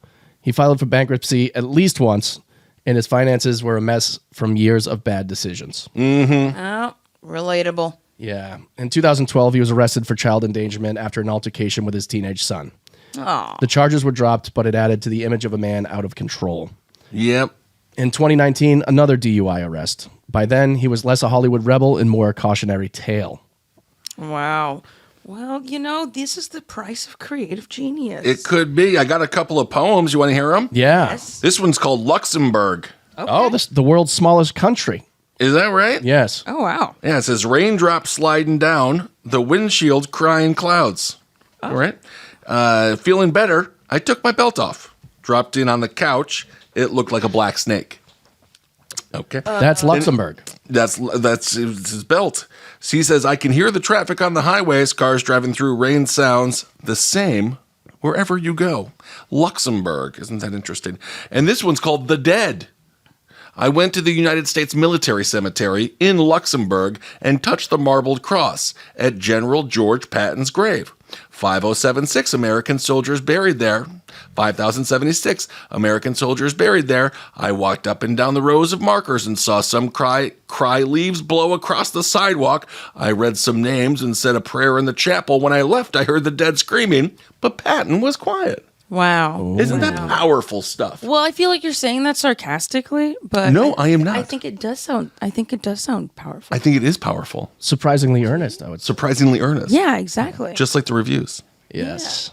He filed for bankruptcy at least once, and his finances were a mess from years of bad decisions. Mm-hmm. Oh, relatable. Yeah. In 2012, he was arrested for child endangerment after an altercation with his teenage son. Oh. The charges were dropped, but it added to the image of a man out of control. Yep. In 2019, another DUI arrest. By then, he was less a Hollywood rebel and more a cautionary tale. Wow. Well, you know, this is the price of creative genius. It could be. I got a couple of poems. You want to hear them? Yeah. Yes. This one's called Luxembourg. Okay. Oh, this the world's smallest country. Is that right? Yes. Oh, wow. Yeah, it says raindrops sliding down, the windshield crying clouds. All right. Feeling better, I took my belt off. Dropped in on the couch. It looked like a black snake. Okay. That's Luxembourg. That's his belt. So he says, I can hear the traffic on the highways, cars driving through, rain sounds the same wherever you go. Luxembourg. Isn't that interesting? And this one's called The Dead. I went to the United States Military Cemetery in Luxembourg and touched the marbled cross at General George Patton's grave. 5076 American soldiers buried there. 5076 American soldiers buried there. I walked up and down the rows of markers and saw some cry leaves blow across the sidewalk. I read some names and said a prayer in the chapel. When I left, I heard the dead screaming, but Patton was quiet. Wow. Isn't that powerful stuff? Well, I feel like you're saying that sarcastically, but No, I am not. I think it does sound powerful. I think it is powerful. Surprisingly earnest, I would say. Surprisingly earnest. Yeah, exactly. Just like the reviews. Yes.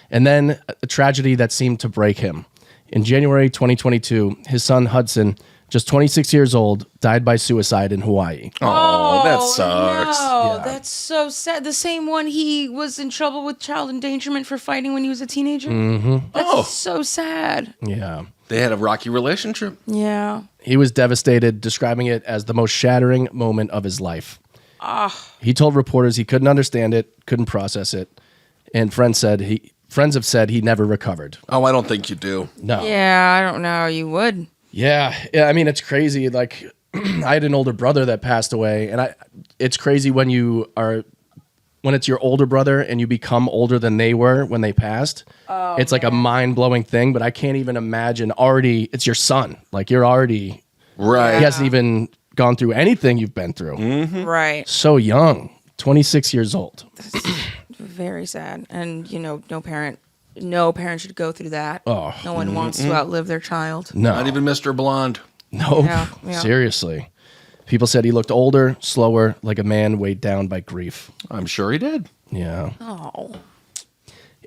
And then a tragedy that seemed to break him. In January 2022, his son Hudson, just 26 years old, died by suicide in Hawaii. Oh, that sucks. No, Yeah. that's so sad. The same one he was in trouble with child endangerment for fighting when he was a teenager. Mm-hmm. That's so sad. Yeah. They had a rocky relationship. Yeah. He was devastated, describing it as the most shattering moment of his life. He told reporters he couldn't understand it, couldn't process it. And friends said Friends have said he never recovered. Oh, I don't think you do. No. Yeah, I don't know. You would. Yeah. I mean, it's crazy. Like, I had an older brother that passed away, and it's crazy when it's your older brother and you become older than they were when they passed. Oh, it's like a mind-blowing thing, but I can't even imagine it's your son. Like, you're already right. He hasn't even gone through anything you've been through. Mm-hmm. Right. So young, 26 years old. Very sad. And, no parent should go through that. Oh. No one wants to outlive their child. No. Not even Mr. Blonde. Nope. Yeah. Seriously. People said he looked older, slower, like a man weighed down by grief. I'm sure he did. Yeah. Oh.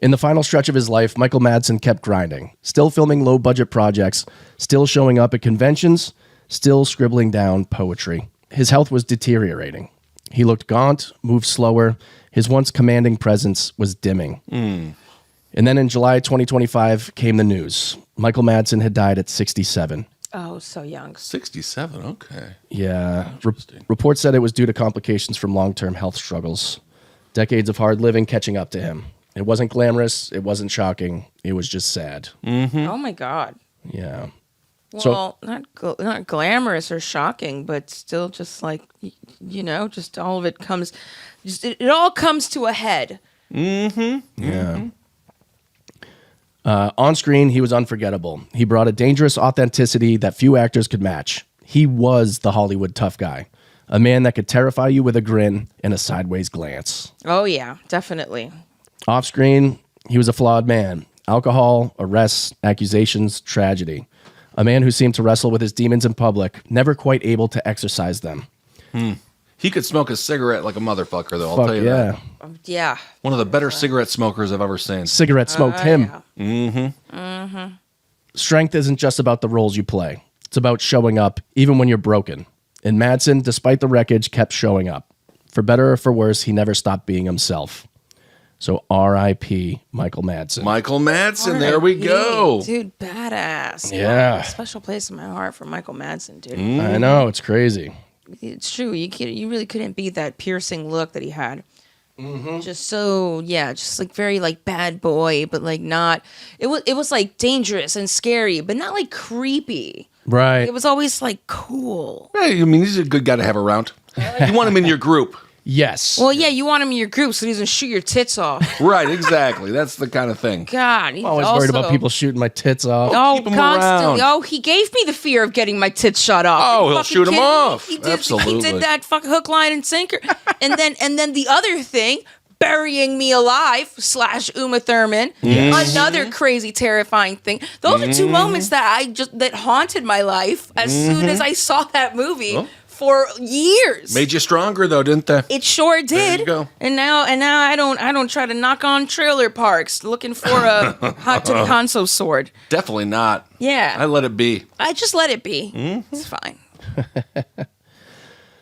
In the final stretch of his life, Michael Madsen kept grinding, still filming low-budget projects, still showing up at conventions, still scribbling down poetry. His health was deteriorating. He looked gaunt, moved slower. His once commanding presence was dimming. And then in July 2025 came the news. Michael Madsen had died at 67. Oh, so young. 67, okay. Yeah. Reports said it was due to complications from long-term health struggles. Decades of hard living catching up to him. It wasn't glamorous. It wasn't shocking. It was just sad. Oh, my God. Yeah. Well, not glamorous or shocking, but still just like, just all of it comes, it all comes to a head. Mm-hmm. Yeah. On screen, he was unforgettable. He brought a dangerous authenticity that few actors could match. He was the Hollywood tough guy, a man that could terrify you with a grin and a sideways glance. Oh, yeah, definitely. Off screen, he was a flawed man. Alcohol, arrests, accusations, tragedy. A man who seemed to wrestle with his demons in public, never quite able to exercise them. He could smoke a cigarette like a motherfucker, though. I'll Fuck tell you yeah. that. Yeah. One of the better cigarette smokers I've ever seen. Cigarette smoked him. Yeah. Mm-hmm. Strength isn't just about the roles you play. It's about showing up, even when you're broken. And Madsen, despite the wreckage, kept showing up. For better or for worse, he never stopped being himself. So R.I.P. Michael Madsen. Michael Madsen, there we go. Dude, badass. Yeah. Wow, special place in my heart for Michael Madsen, dude. I know, it's crazy. It's true. You really couldn't beat that piercing look that he had. Mm-hmm. Just so, just like very like bad boy, but like not. It was like dangerous and scary, but not like creepy. Right. It was always like cool. Hey, I mean, he's a good guy to have around. You want him in your group. Yes. Well, yeah, you want him in your group so he doesn't shoot your tits off. Right, exactly. That's the kind of thing. God, he's I'm always worried about people shooting my tits off. Oh, keep 'em constantly. around. Oh, he gave me the fear of getting my tits shot off. Oh, Are you he'll fucking shoot 'em kidding me? off. He did, Absolutely. He did that fucking hook, line, and sinker. and then the other thing, burying me alive / Uma Thurman. Another crazy, terrifying thing. Those are two moments that haunted my life as soon as I saw that movie. Well, for years. Made you stronger though, didn't they? It sure did. There you go. And now I don't try to knock on trailer parks looking for a hot titty Hanzo sword. Definitely not. Yeah. I let it be. I just let it be. It's fine.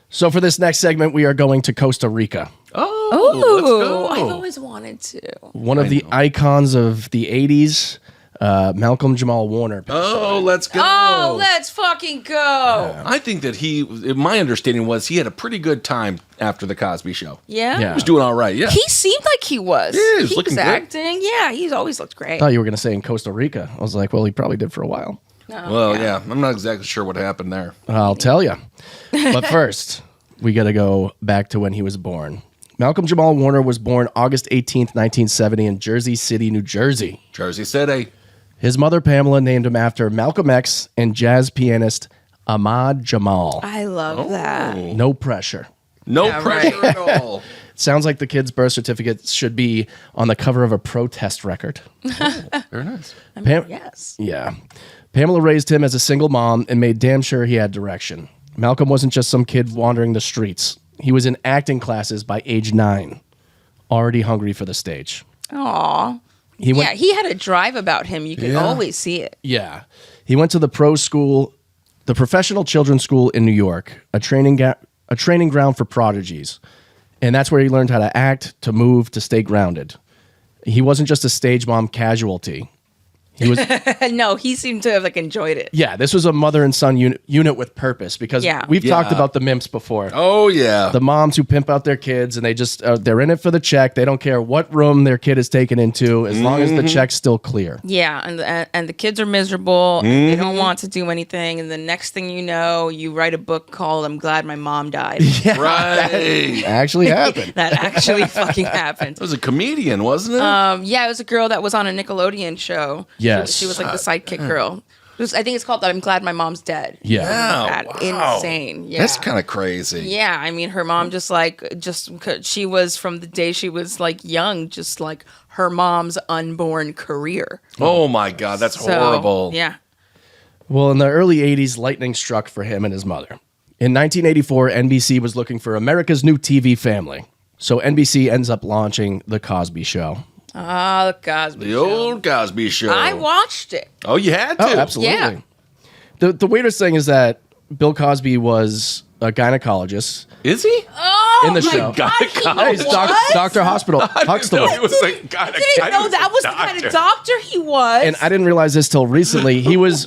So for this next segment, we are going to Costa Rica. Oh, let's go. I've always wanted to. One of the icons of the 80s, Malcolm Jamal Warner. Oh, let's go. Oh, let's fucking go. I think that my understanding was he had a pretty good time after the Cosby Show. Yeah? He was doing all right, yeah. He seemed like he was. Yeah, he was he looking was good. acting. Yeah, he's always looked great. I thought you were going to say in Costa Rica. I was like, well, he probably did for a while. Well, yeah. I'm not exactly sure what happened there. I'll tell you. But first, we got to go back to when he was born. Malcolm Jamal Warner was born August 18th, 1970 in Jersey City, New Jersey. Jersey City. His mother, Pamela, named him after Malcolm X and jazz pianist Ahmad Jamal. I love that. No pressure. No pressure at all. Sounds like the kid's birth certificate should be on the cover of a protest record. Very nice. Yes. Yeah. Pamela raised him as a single mom and made damn sure he had direction. Malcolm wasn't just some kid wandering the streets. He was in acting classes by age 9, already hungry for the stage. Aw. He had a drive about him. You could always see it. Yeah. He went to the professional children's school in New York, a training ground for prodigies. And that's where he learned how to act, to move, to stay grounded. He wasn't just a stage mom casualty. He was No, he seemed to have like enjoyed it. Yeah, this was a mother and son unit with purpose because we've talked about the Mimps before. Oh yeah, the moms who pimp out their kids and they just they're in it for the check. They don't care what room their kid is taken into as long as the check's still clear. Yeah, and the kids are miserable. And they don't want to do anything, and the next thing you know, you write a book called "I'm Glad My Mom Died." Yeah, right. That actually happened. That actually fucking happened. It was a comedian, wasn't it? Yeah, it was a girl that was on a Nickelodeon show. Yes. She was like the sidekick girl. I think it's called "I'm Glad My Mom's Dead." Yeah. Wow. Insane. Yeah. That's kind of crazy. Yeah, I mean, her mom just she was from the day she was like young, just like her mom's unborn career. Oh my God, that's horrible. Yeah. Well, in the early 80s, lightning struck for him and his mother. In 1984, NBC was looking for America's new TV family. So NBC ends up launching The Cosby Show. Ah, the Cosby The Show. old Cosby Show. I watched it. Oh, you had to? Oh, absolutely. Yeah. The weirdest thing is that Bill Cosby was a gynecologist. Is he? Oh, in the my show. God, Hey, he's Dr. Hospital. Huxtable. He was a guy. I didn't know that was the kind of doctor he was. And I didn't realize this till recently. He was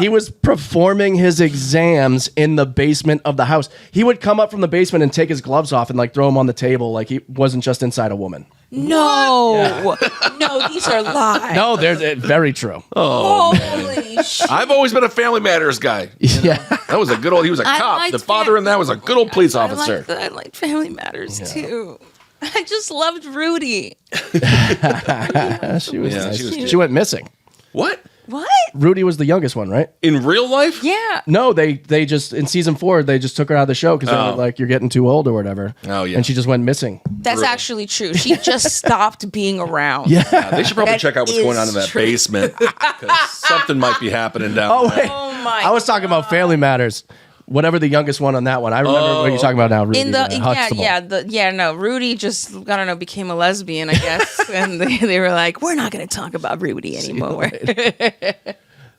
he was performing his exams in the basement of the house. He would come up from the basement and take his gloves off and like throw them on the table like he wasn't just inside a woman. No, no, these are lies. No, they're very true. Oh, Holy shit. I've always been a Family Matters guy. Yeah. That was a good old, he was a I cop. liked The father in that was a good old police officer. I liked Family Matters too. I just loved Rudy. She was Yeah, nice. she was cute. She went missing. What? What? Rudy was the youngest one, right? In real life? Yeah. No, they just in season 4 they just took her out of the show because they were like, you're getting too old or whatever. Oh, yeah. And she just went missing. That's actually true. She just stopped being around. Yeah, they should probably That check out what's going on in that true. basement because something might be happening down there. Wait. Oh my. I was talking about Family Matters. Whatever the youngest one on that one. I remember what you're talking about now, Rudy. In the Huxtable. no, Rudy just I don't know became a lesbian, I guess, and they were like, we're not going to talk about Rudy anymore.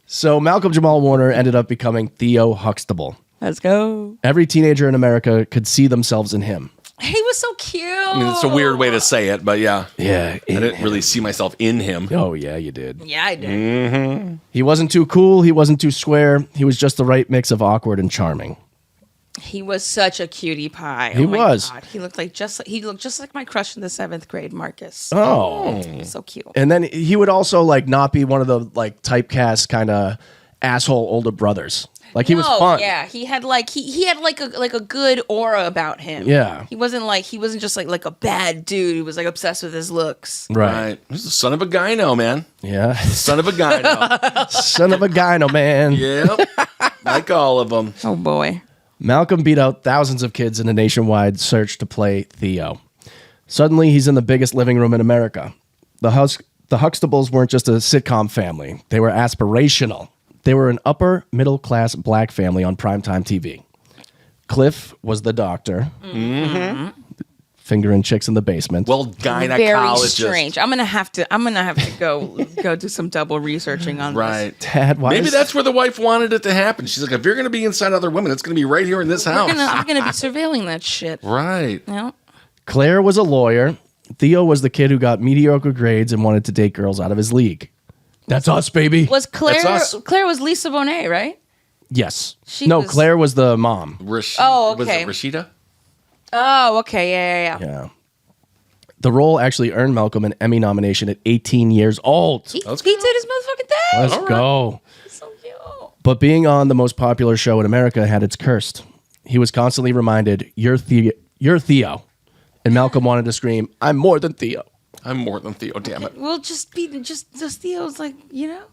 So Malcolm Jamal Warner ended up becoming Theo Huxtable. Let's go. Every teenager in America could see themselves in him. He was so cute. I mean, it's a weird way to say it, but yeah. Yeah. I didn't really see myself in him. Oh, yeah, you did. Yeah, I did. He wasn't too cool. He wasn't too square. He was just the right mix of awkward and charming. He was such a cutie pie. He oh my was. God. He looked just like my crush in the 7th grade, Marcus. Oh. So cute. And then he would also like not be one of the like typecast kind of asshole older brothers. Like he was fun. Yeah, he had like he had like a good aura about him. Yeah. He wasn't just like a bad dude who was like obsessed with his looks. Right. He's the son of a gyno, man. Yeah. Son of a gyno. Son of a gyno, man. Yep. Like all of them. Oh boy. Malcolm beat out thousands of kids in a nationwide search to play Theo. Suddenly, he's in the biggest living room in America. The Huxtables weren't just a sitcom family. They were aspirational. They were an upper middle class black family on primetime TV. Cliff was the doctor. Mm-hmm. Fingering chicks in the basement. Well, gynecologist. Very strange. I'm gonna have to go do some double researching on Right. Dad, why Maybe is- that's where the wife wanted it to happen. She's like, if you're going to be inside other women, it's going to be right here in this house. I'm gonna be surveilling that shit. Right. You know? Claire was a lawyer. Theo was the kid who got mediocre grades and wanted to date girls out of his league. That's us, baby. Was Claire? That's us. Claire was Lisa Bonet, right? Yes. She no, was- Claire was the mom. Oh, Was okay. it Rashida? Oh, okay, yeah. Yeah. The role actually earned Malcolm an Emmy nomination at 18 years old. He did his motherfucking thing. Let's go. He's so cute. But being on the most popular show in America had its curse. He was constantly reminded, you're Theo. And Malcolm wanted to scream, I'm more than Theo. I'm more than Theo, damn it. Well, just Theo's like, you know.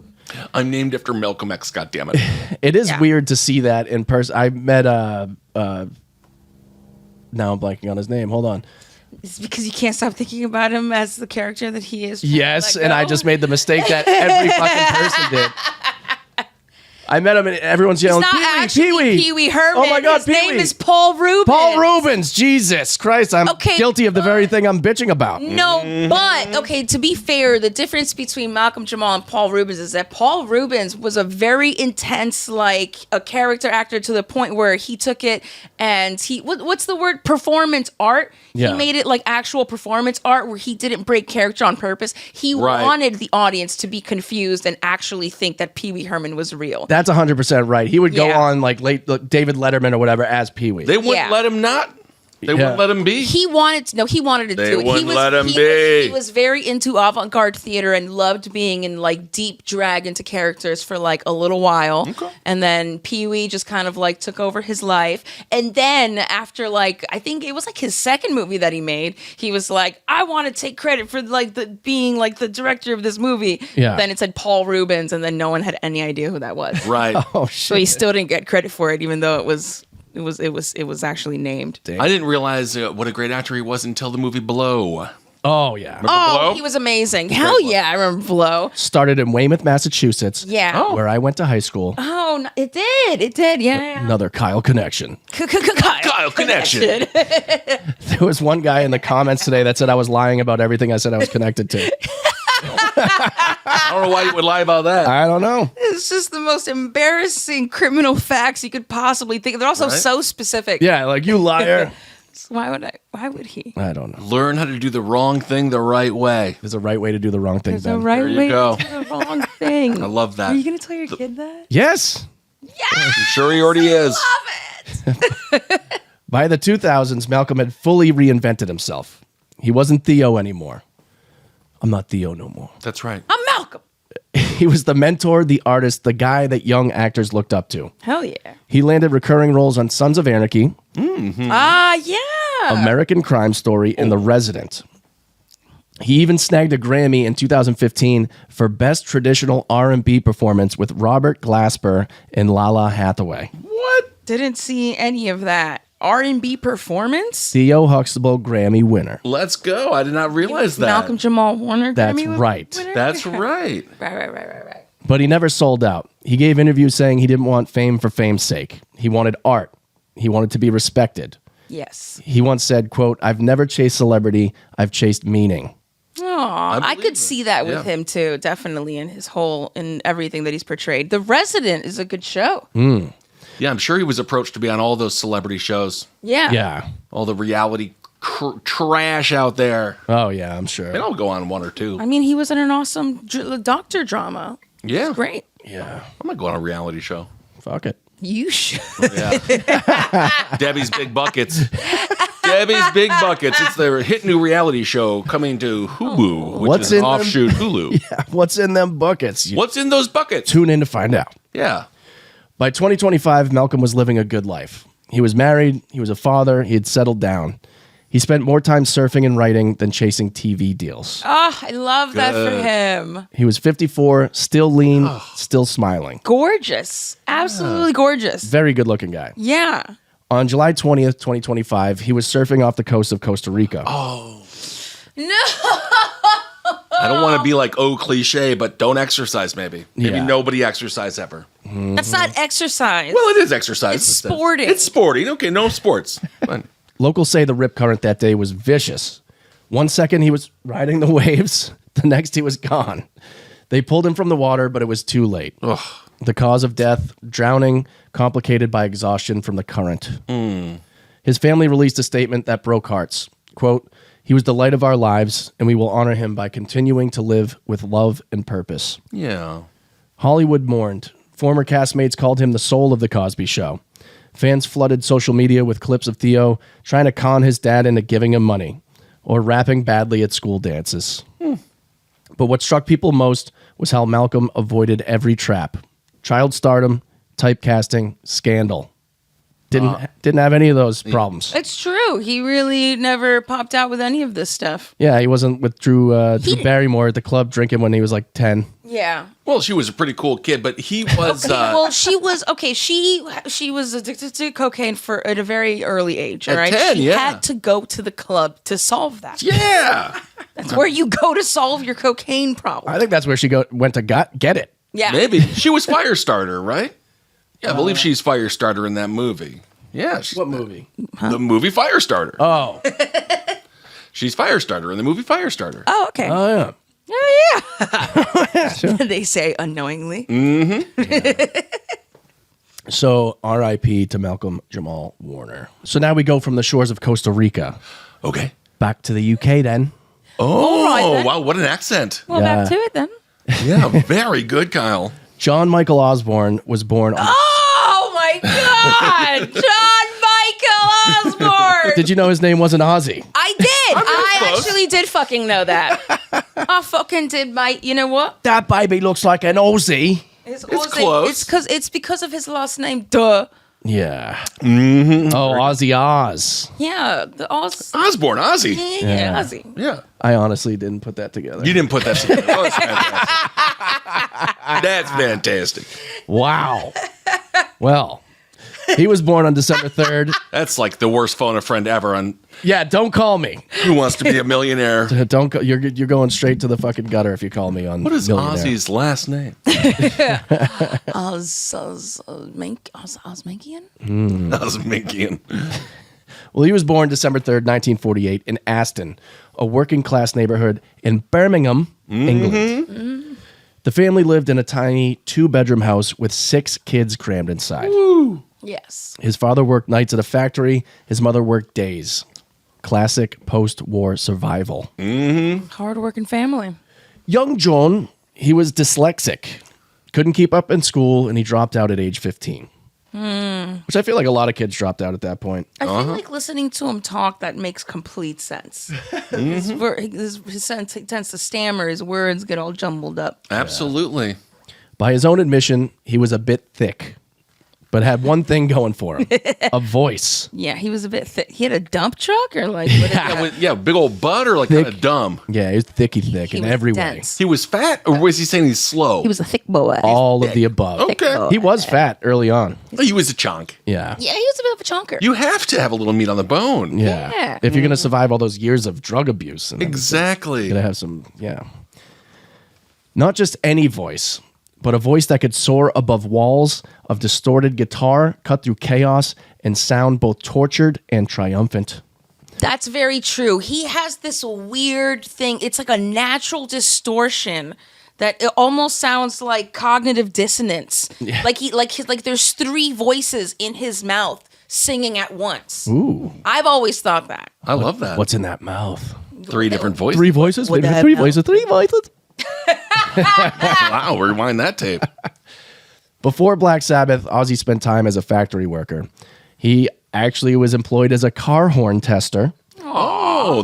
I'm named after Malcolm X, goddammit. It is Yeah. weird to see that in person. I met, now I'm blanking on his name. Hold on. It's because you can't stop thinking about him as the character that he is. Yes, and I just made the mistake that every fucking person did. I met him and everyone's yelling, It's not actually Pee-wee. Pee-wee Herman. Oh my God, His Pee-wee. name is Paul Rubens. Paul Rubens. Jesus Christ. I'm Okay, guilty of the very thing I'm bitching about. No, but okay, to be fair, the difference between Malcolm Jamal and Paul Rubens is that Paul Rubens was a very intense, like a character actor to the point where he took it and what's the word? Performance art. Yeah. He made it like actual performance art where he didn't break character on purpose. He wanted the audience to be confused and actually think that Pee Wee Herman was real. That's 100% right. He would go Yeah. on like David Letterman or whatever as Pee-wee. They wouldn't let him not. They wouldn't let him be. He wanted to do They it. wouldn't let him be. He was very into avant-garde theater and loved being in like deep drag into characters for like a little while. Okay. And then Pee-wee just kind of like took over his life. And then after like, I think it was like his second movie that he made, he was like, I want to take credit for like being like the director of this movie. Yeah. Then it said Paul Rubens and then no one had any idea who that was. Right. Oh shit. So he still didn't get credit for it even though it was actually named. I didn't realize what a great actor he was until the movie Blow. Oh yeah. Remember Oh, Blow? he was amazing. Hell yeah, I remember Blow. Started in Weymouth, Massachusetts. Yeah. Where I went to high school. Oh, it did. Yeah. Another Kyle connection. Kyle connection. There was one guy in the comments today that said I was lying about everything I said I was connected to. I don't know why you would lie about that. I don't know. It's just the most embarrassing criminal facts you could possibly think of. They're also so specific. Yeah, like you liar. Why would he? I don't know. Learn how to do the wrong thing the right way. There's a right way to do the wrong thing. There's a right There you way go. to do the wrong thing. I love that. Are you going to tell your kid that? Yes. I'm sure he already is. By the 2000s, Malcolm had fully reinvented himself. He wasn't Theo anymore. I'm not Theo no more. That's right. I'm Malcolm. He was the mentor, the artist, the guy that young actors looked up to. Hell yeah. He landed recurring roles on Sons of Anarchy, Ah, yeah. American Crime Story, and The Resident. He even snagged a Grammy in 2015 for Best Traditional R&B Performance with Robert Glasper and Lala Hathaway. What? Didn't see any of that. R&B performance? Theo Huxtable Grammy winner. Let's go. I did not realize that. Malcolm Jamal Warner That's Grammy right. winner? That's right. Right. But he never sold out. He gave interviews saying he didn't want fame for fame's sake. He wanted art. He wanted to be respected. Yes. He once said, quote, I've never chased celebrity. I've chased meaning. Aw, I could see that with him too, definitely in everything that he's portrayed. The Resident is a good show. Yeah, I'm sure he was approached to be on all those celebrity shows. Yeah. Yeah. All the reality trash out there. Oh, yeah, I'm sure. And I'll go on one or two. I mean, he was in an awesome doctor drama. Yeah. It's great. Yeah. I'm going to go on a reality show. Fuck it. You should. Yeah. Debbie's Big Buckets. Debbie's Big Buckets. It's their hit new reality show coming to Hulu, which What's is an in them? offshoot Hulu. Yeah, what's in them buckets? What's in those buckets? Tune in to find out. Yeah. By 2025, Malcolm was living a good life. He was married, he was a father, he had settled down. He spent more time surfing and writing than chasing TV deals. Oh, I love that for him. He was 54, still lean, still smiling. Gorgeous. Absolutely gorgeous. Very good looking guy. Yeah. On July 20th, 2025, he was surfing off the coast of Costa Rica. No. I don't want to be like, cliche, but don't exercise maybe. Maybe Yeah. nobody exercise ever. That's not exercise. Well, it is exercise. It's sporting. It's sporting. Okay, no sports. Fine. Locals say the rip current that day was vicious. 1 second he was riding the waves, the next he was gone. They pulled him from the water, but it was too late. Ugh. The cause of death, drowning, complicated by exhaustion from the current. His family released a statement that broke hearts. Quote, he was the light of our lives, and we will honor him by continuing to live with love and purpose. Yeah. Hollywood mourned. Former castmates called him the soul of The Cosby Show. Fans flooded social media with clips of Theo trying to con his dad into giving him money or rapping badly at school dances. But what struck people most was how Malcolm avoided every trap. Child stardom, typecasting, scandal. Didn't have any of those problems. It's true. He really never popped out with any of this stuff. Yeah, he wasn't with Drew Barrymore at the club drinking when he was like 10. Yeah. Well, she was a pretty cool kid, but he was. Well, she was She was addicted to cocaine at a very early age. All At right, 10, she yeah. had to go to the club to solve that. Yeah. That's where you go to solve your cocaine problem. I think that's where she went to get it. Yeah. Maybe. She was Firestarter, right? Yeah, I believe she's Firestarter in that movie. Yeah. What movie? The movie Firestarter. Oh. She's Firestarter in the movie Firestarter. Oh, okay. Oh, yeah. Yeah. They say unknowingly. So, R.I.P. to Malcolm Jamal Warner. So now we go from the shores of Costa Rica Okay. back to the UK then. Oh, right, then. wow. What an accent. Well, back to it then. Yeah, very good, Kyle. John Michael Osborne was born on... Oh my God, John Michael Osborne. Did you know his name wasn't Ozzy? I did. I close. actually did fucking know that. I fucking did, mate. You know what? That baby looks like an Aussie. It's close. It's because of his last name. Duh. Yeah. Oh, Ozzy Oz. Yeah, the Osborne, Ozzy. Yeah, Ozzy. Yeah. I honestly didn't put that together. You didn't put that together. Oh, that's fantastic. That's fantastic. Wow. Well, he was born on December 3rd. That's like the worst phone a friend ever on Yeah, don't call me. Who Wants to Be a Millionaire. Don't go, you're going straight to the fucking gutter if you call me on What is Millionaire. Ozzy's last name? Osmankian? Osminkian. Well, he was born December 3rd, 1948 in Aston, a working class neighborhood in Birmingham, England. The family lived in a tiny 2-bedroom house with 6 kids crammed inside. Yes. His father worked nights at a factory. His mother worked days. Classic post-war survival. Hardworking family. Young John, he was dyslexic. Couldn't keep up in school, and he dropped out at age 15. Which I feel like a lot of kids dropped out at that point. I feel like listening to him talk, that makes complete sense. He tends to stammer. His words get all jumbled up. Absolutely. By his own admission, he was a bit thick, but had one thing going for him, a voice. Yeah, he was a bit thick. He had a dump truck or like... What Yeah, big old butt or like Thick. kind of dumb. Yeah, he was thick He in was every dense. He was fat, or was he saying he's slow? He was a thick boy. way. All of the above. Okay. He was fat early on. He was a chunk. Yeah. Yeah, he was a bit of a chunker. You have to have a little meat on the bone. Yeah. Yeah. If you're going to survive all those years of drug abuse. And Exactly. You're going to have some, yeah. Not just any voice, but a voice that could soar above walls of distorted guitar, cut through chaos, and sound both tortured and triumphant. That's very true. He has this weird thing. It's like a natural distortion that it almost sounds like cognitive dissonance. Yeah. Like there's 3 voices in his mouth singing at once. Ooh. I've always thought that. I love that. What's in that mouth? 3 different voices? 3 voices? What Maybe the 3 hell? voices. 3 voices. Wow, rewind that tape. Before Black Sabbath, Ozzy spent time as a factory worker. He actually was employed as a car horn tester. Oh,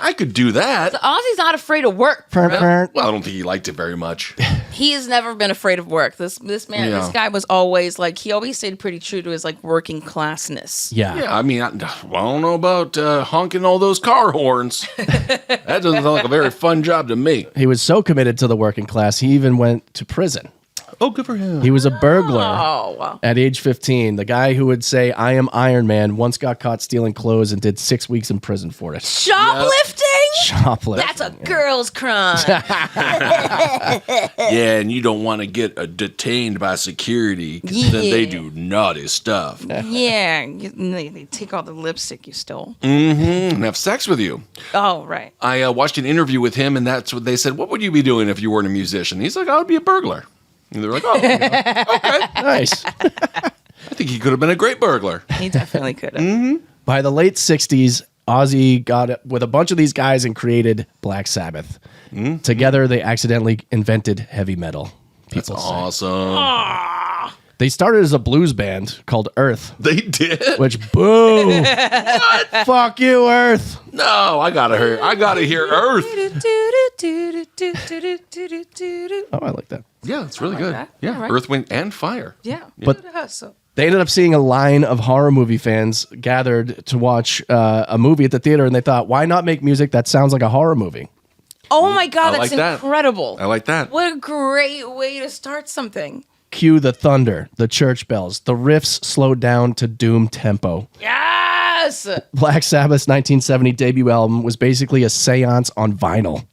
I could do that. Ozzy's not afraid of work. Well, Well, I don't think he liked it very much. He has never been afraid of work. This man, Yeah. this guy was always like, he always stayed pretty true to his like working classness. yeah. Yeah, I mean, I don't know about honking all those car horns. That doesn't sound like a very fun job to me. He was so committed to the working class, he even went to prison. Oh, good for him. He was a burglar. Oh, wow. At age 15, the guy who would say, "I am Iron Man," once got caught stealing clothes and did 6 weeks in prison for it. Shoplifting? Shoplifting. That's a girl's crime. Yeah, and you don't want to get detained by security because then they do naughty stuff. Yeah. They take all the lipstick you stole. And have sex with you. Oh, right. I watched an interview with him, and that's what they said. What would you be doing if you weren't a musician? He's like, I would be a burglar. And they're like, oh, okay. Nice. I think he could have been a great burglar. He definitely could have. By the late 60s, Ozzy got it with a bunch of these guys and created Black Sabbath. Together, they accidentally invented heavy metal. That's People say. awesome. They started as a blues band called Earth, They did? which, boo. Fuck you, Earth. No, I gotta hear Earth. Oh, I like that. Yeah, it's really good. that. Yeah, All right. Earth, Wind, and Fire. Yeah. But- Good hustle. They ended up seeing a line of horror movie fans gathered to watch a movie at the theater, and they thought, why not make music that sounds like a horror movie? Oh my God, I that's like that. incredible. I like that. What a great way to start something. Cue the thunder, the church bells, the riffs slowed down to doom tempo. Yes. Black Sabbath's 1970 debut album was basically a seance on vinyl.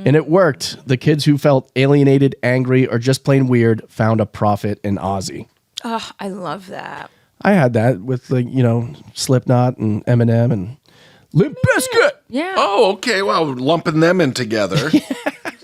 And it worked. The kids who felt alienated, angry, or just plain weird found a prophet in Ozzy. Oh, I love that. I had that with, like, Slipknot and Eminem and Limp Bizkit. Yeah. Oh, okay. Well, lumping them in together.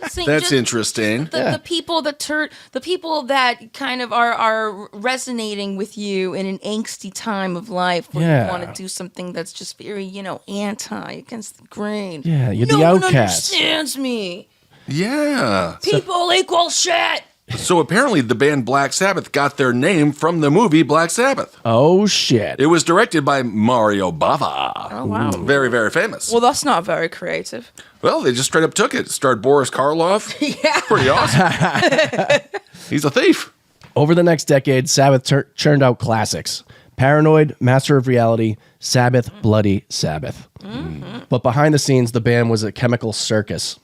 Saying That's just interesting. The people the people that kind of are resonating with you in an angsty time of life where you want to do something that's just very, anti against the grain. Yeah, you're no the one outcast. understands me. Yeah. People equal shit. So apparently the band Black Sabbath got their name from the movie Black Sabbath. Oh, shit. It was directed by Mario Bava. Oh, wow. Very, very famous. Well, that's not very creative. Well, they just straight up took it. Starred Boris Karloff. Yeah. Pretty awesome. He's a thief. Over the next decade, Sabbath churned out classics. Paranoid, Master of Reality, Sabbath, Bloody Sabbath. Mm-hmm. But behind the scenes, the band was a chemical circus.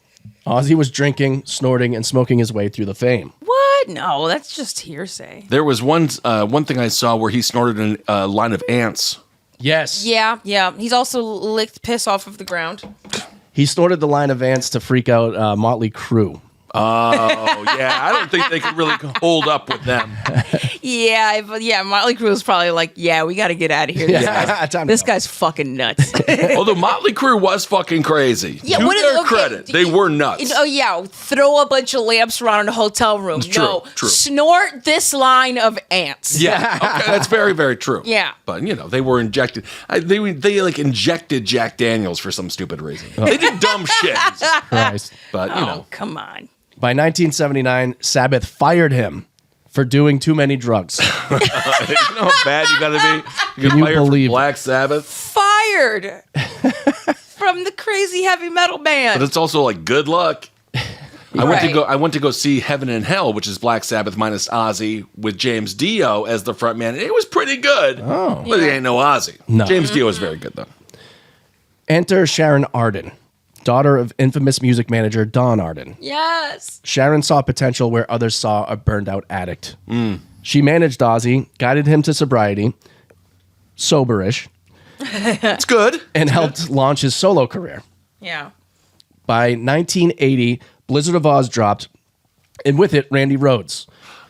Ozzy was drinking, snorting, and smoking his way through the fame. What? No, that's just hearsay. There was one thing I saw where he snorted a line of ants. Yes. Yeah. He's also licked piss off of the ground. He snorted the line of ants to freak out Motley Crue. Oh, yeah. I don't think they could really hold up with them. Yeah, Motley Crue was probably like, yeah, we got to get out of here. This guy's fucking nuts. Although Motley Crue was fucking crazy. Yeah, to what is- their okay, credit, they were nuts. Oh, yeah, throw a bunch of lamps around in a hotel room. True. Snort this line of ants. Yeah, okay, that's very, very true. Yeah. But, they were injected. They injected Jack Daniels for some stupid reason. They did dumb shit. Christ. But, Oh, come on. By 1979, Sabbath fired him for doing too many drugs. You know how bad you gotta be? Can you fired believe from Black Sabbath? Fired from the crazy heavy metal band. But it's also like, good luck. I went to go see Heaven and Hell, which is Black Sabbath minus Ozzy with James Dio as the front man. It was pretty good. Oh. But it ain't no Ozzy. No. James Dio is very good though. Enter Sharon Arden, daughter of infamous music manager Don Arden. Yes. Sharon saw potential where others saw a burned-out addict. She managed Ozzy, guided him to sobriety, soberish. It's good. And helped launch his solo career. Yeah. By 1980, Blizzard of Oz dropped, and with it, Randy Rhoads.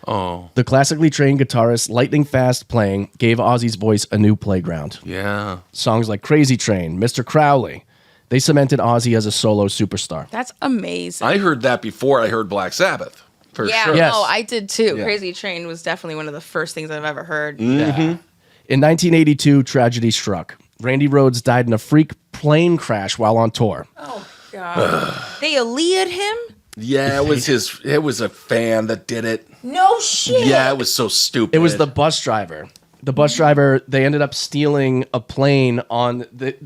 Oh. The classically trained guitarist, lightning fast playing, gave Ozzy's voice a new playground. Yeah. Songs like Crazy Train, Mr. Crowley, they cemented Ozzy as a solo superstar. That's amazing. I heard that before I heard Black Sabbath. For sure. Yes. No, I did too. Yeah. Crazy Train was definitely one of the first things I've ever heard. Mm-hmm. In 1982, tragedy struck. Randy Rhoads died in a freak plane crash while on tour. Oh, God. They Aaliyah'd him? Yeah, it was a fan that did it. No shit. Yeah, it was so stupid. It was the bus driver. The bus driver, they ended up stealing a plane on the...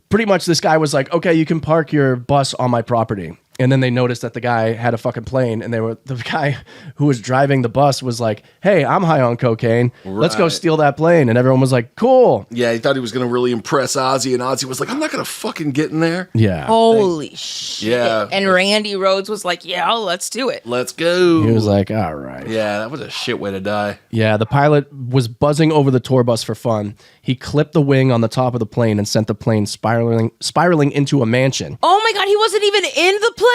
Pretty much this guy was like, okay, you can park your bus on my property. And then they noticed that the guy had a fucking plane, and the guy who was driving the bus was like, hey, I'm high on cocaine. Let's go Right. steal that plane. And everyone was like, cool. Yeah, he thought he was going to really impress Ozzy, and Ozzy was like, I'm not going to fucking get in there. Yeah. Holy shit. Yeah. And Randy Rhoads was like, yeah, let's do it. Let's go. He was like, all right. Yeah, that was a shit way to die. Yeah, the pilot was buzzing over the tour bus for fun. He clipped the wing on the top of the plane and sent the plane spiraling into a mansion. Oh my God, he wasn't even in the plane?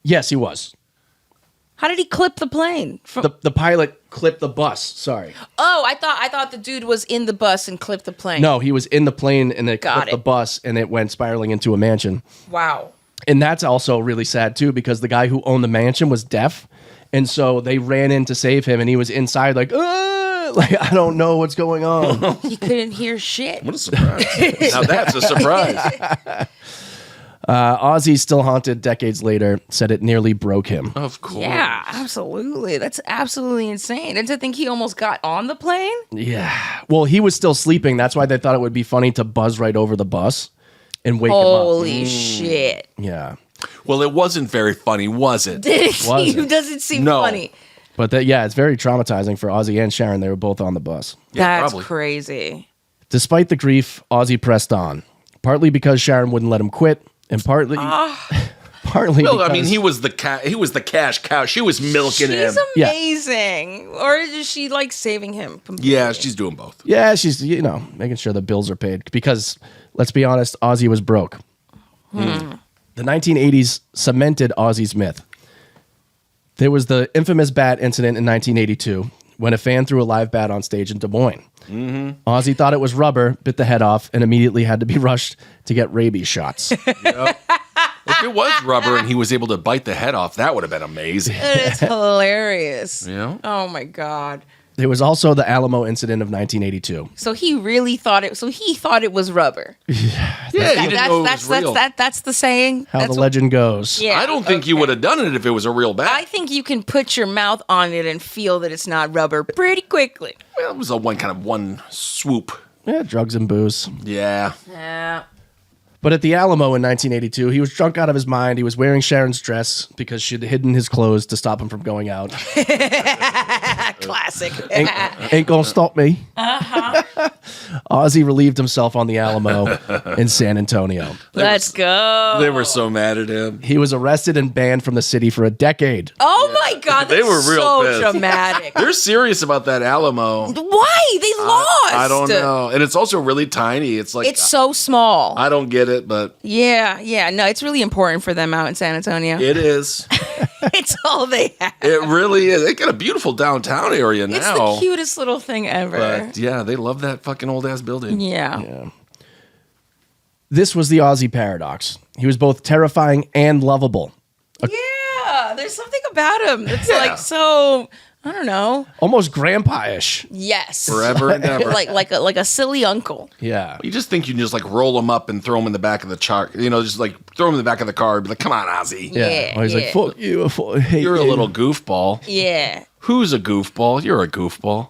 Yes, he was. How did he clip the plane? The pilot clipped the bus. Sorry. Oh, I thought the dude was in the bus and clipped the plane. No, he was in the plane and it Got clipped it. the bus and it went spiraling into a mansion. Wow. And that's also really sad too because the guy who owned the mansion was deaf. And so they ran in to save him and he was inside like, I don't know what's going on. He couldn't hear shit. What a surprise. Now that's a surprise. Ozzy, still haunted decades later, said it nearly broke him. Of course. Yeah, absolutely. That's absolutely insane. And to think he almost got on the plane? Yeah. Well, he was still sleeping. That's why they thought it would be funny to buzz right over the bus and wake him up. Holy shit. Yeah. Well, it wasn't very funny, was it? It doesn't seem No. funny. But it's very traumatizing for Ozzy and Sharon. They were both on the bus. Yeah, That's probably. crazy. Despite the grief, Ozzy pressed on, partly because Sharon wouldn't let him quit, and partly Well, I mean, he was the cash cow. She was milking him. She's amazing. Or is she like saving him completely? Yeah, she's doing both. Yeah, she's, making sure the bills are paid. Because, let's be honest, Ozzy was broke. The 1980s cemented Ozzy's myth. There was the infamous bat incident in 1982 when a fan threw a live bat on stage in Des Moines. Ozzy thought it was rubber, bit the head off, and immediately had to be rushed to get rabies shots. Yep. If it was rubber and he was able to bite the head off, that would have been amazing. It's hilarious. Yeah. Oh my God. There was also the Alamo incident of 1982. So he really thought it. So he thought it was rubber. Yeah, he didn't know it was real. That's the saying. How That's the legend goes. Yeah. I don't think you would have done it if it was a real bat. I think you can put your mouth on it and feel that it's not rubber pretty quickly. Well, it was a one swoop. Yeah, drugs and booze. Yeah. Yeah. But at the Alamo in 1982, he was drunk out of his mind. He was wearing Sharon's dress because she'd hidden his clothes to stop him from going out. Classic. Ain't gonna stop me. Ozzy relieved himself on the Alamo in San Antonio. Let's go. They were so mad at him. He was arrested and banned from the city for a decade. Oh my God, They were real so pissed. dramatic. They're serious about that Alamo. Why? They lost. I don't know. And it's also really tiny. It's like It's so small. I don't get it, but Yeah. No, it's really important for them out in San Antonio. it is. It's all they have. It really is. They got a beautiful downtown area now. It's the cutest little thing ever. But yeah, they love that fucking old ass building. Yeah. This was the Ozzy paradox. He was both terrifying and lovable. Yeah. There's something about him that's like so. I don't know. Almost grandpa-ish. Yes. Forever and ever. like a silly uncle. Yeah. You just think you can just like roll them up and throw them in the back of the char. You know, just like throw them in the back of the car. Be like, come on, Ozzy. Yeah, Oh, he's like, fuck you. I hate You're a you. little goofball. Yeah. Who's a goofball? You're a goofball.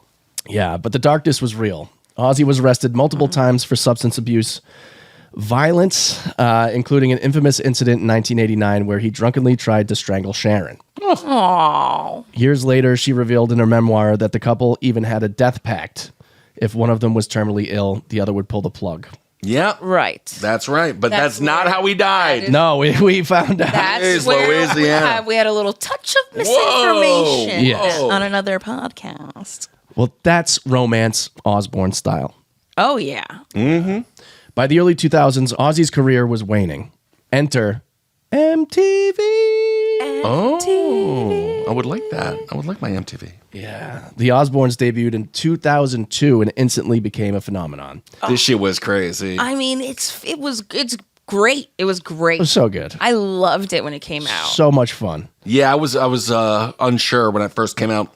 Yeah, but the darkness was real. Ozzy was arrested multiple times for substance abuse, violence, including an infamous incident in 1989 where he drunkenly tried to strangle Sharon. Aww. Years later, she revealed in her memoir that the couple even had a death pact. If one of them was terminally ill, the other would pull the plug. Yeah. Right. That's right. But that's not where- how he died. No, we found out. That's Hey, where Louisiana. we had a little touch of misinformation Yes. on another podcast. Well, that's romance Osbourne style. Oh, yeah. By the early 2000s, Ozzy's career was waning. Enter MTV. Oh, I would like that. I would like my MTV. Yeah. The Osbournes debuted in 2002 and instantly became a phenomenon. This shit was crazy. I mean, it's great. It was great. It was so good. I loved it when it came out. So much fun. Yeah, I was unsure when it first came out.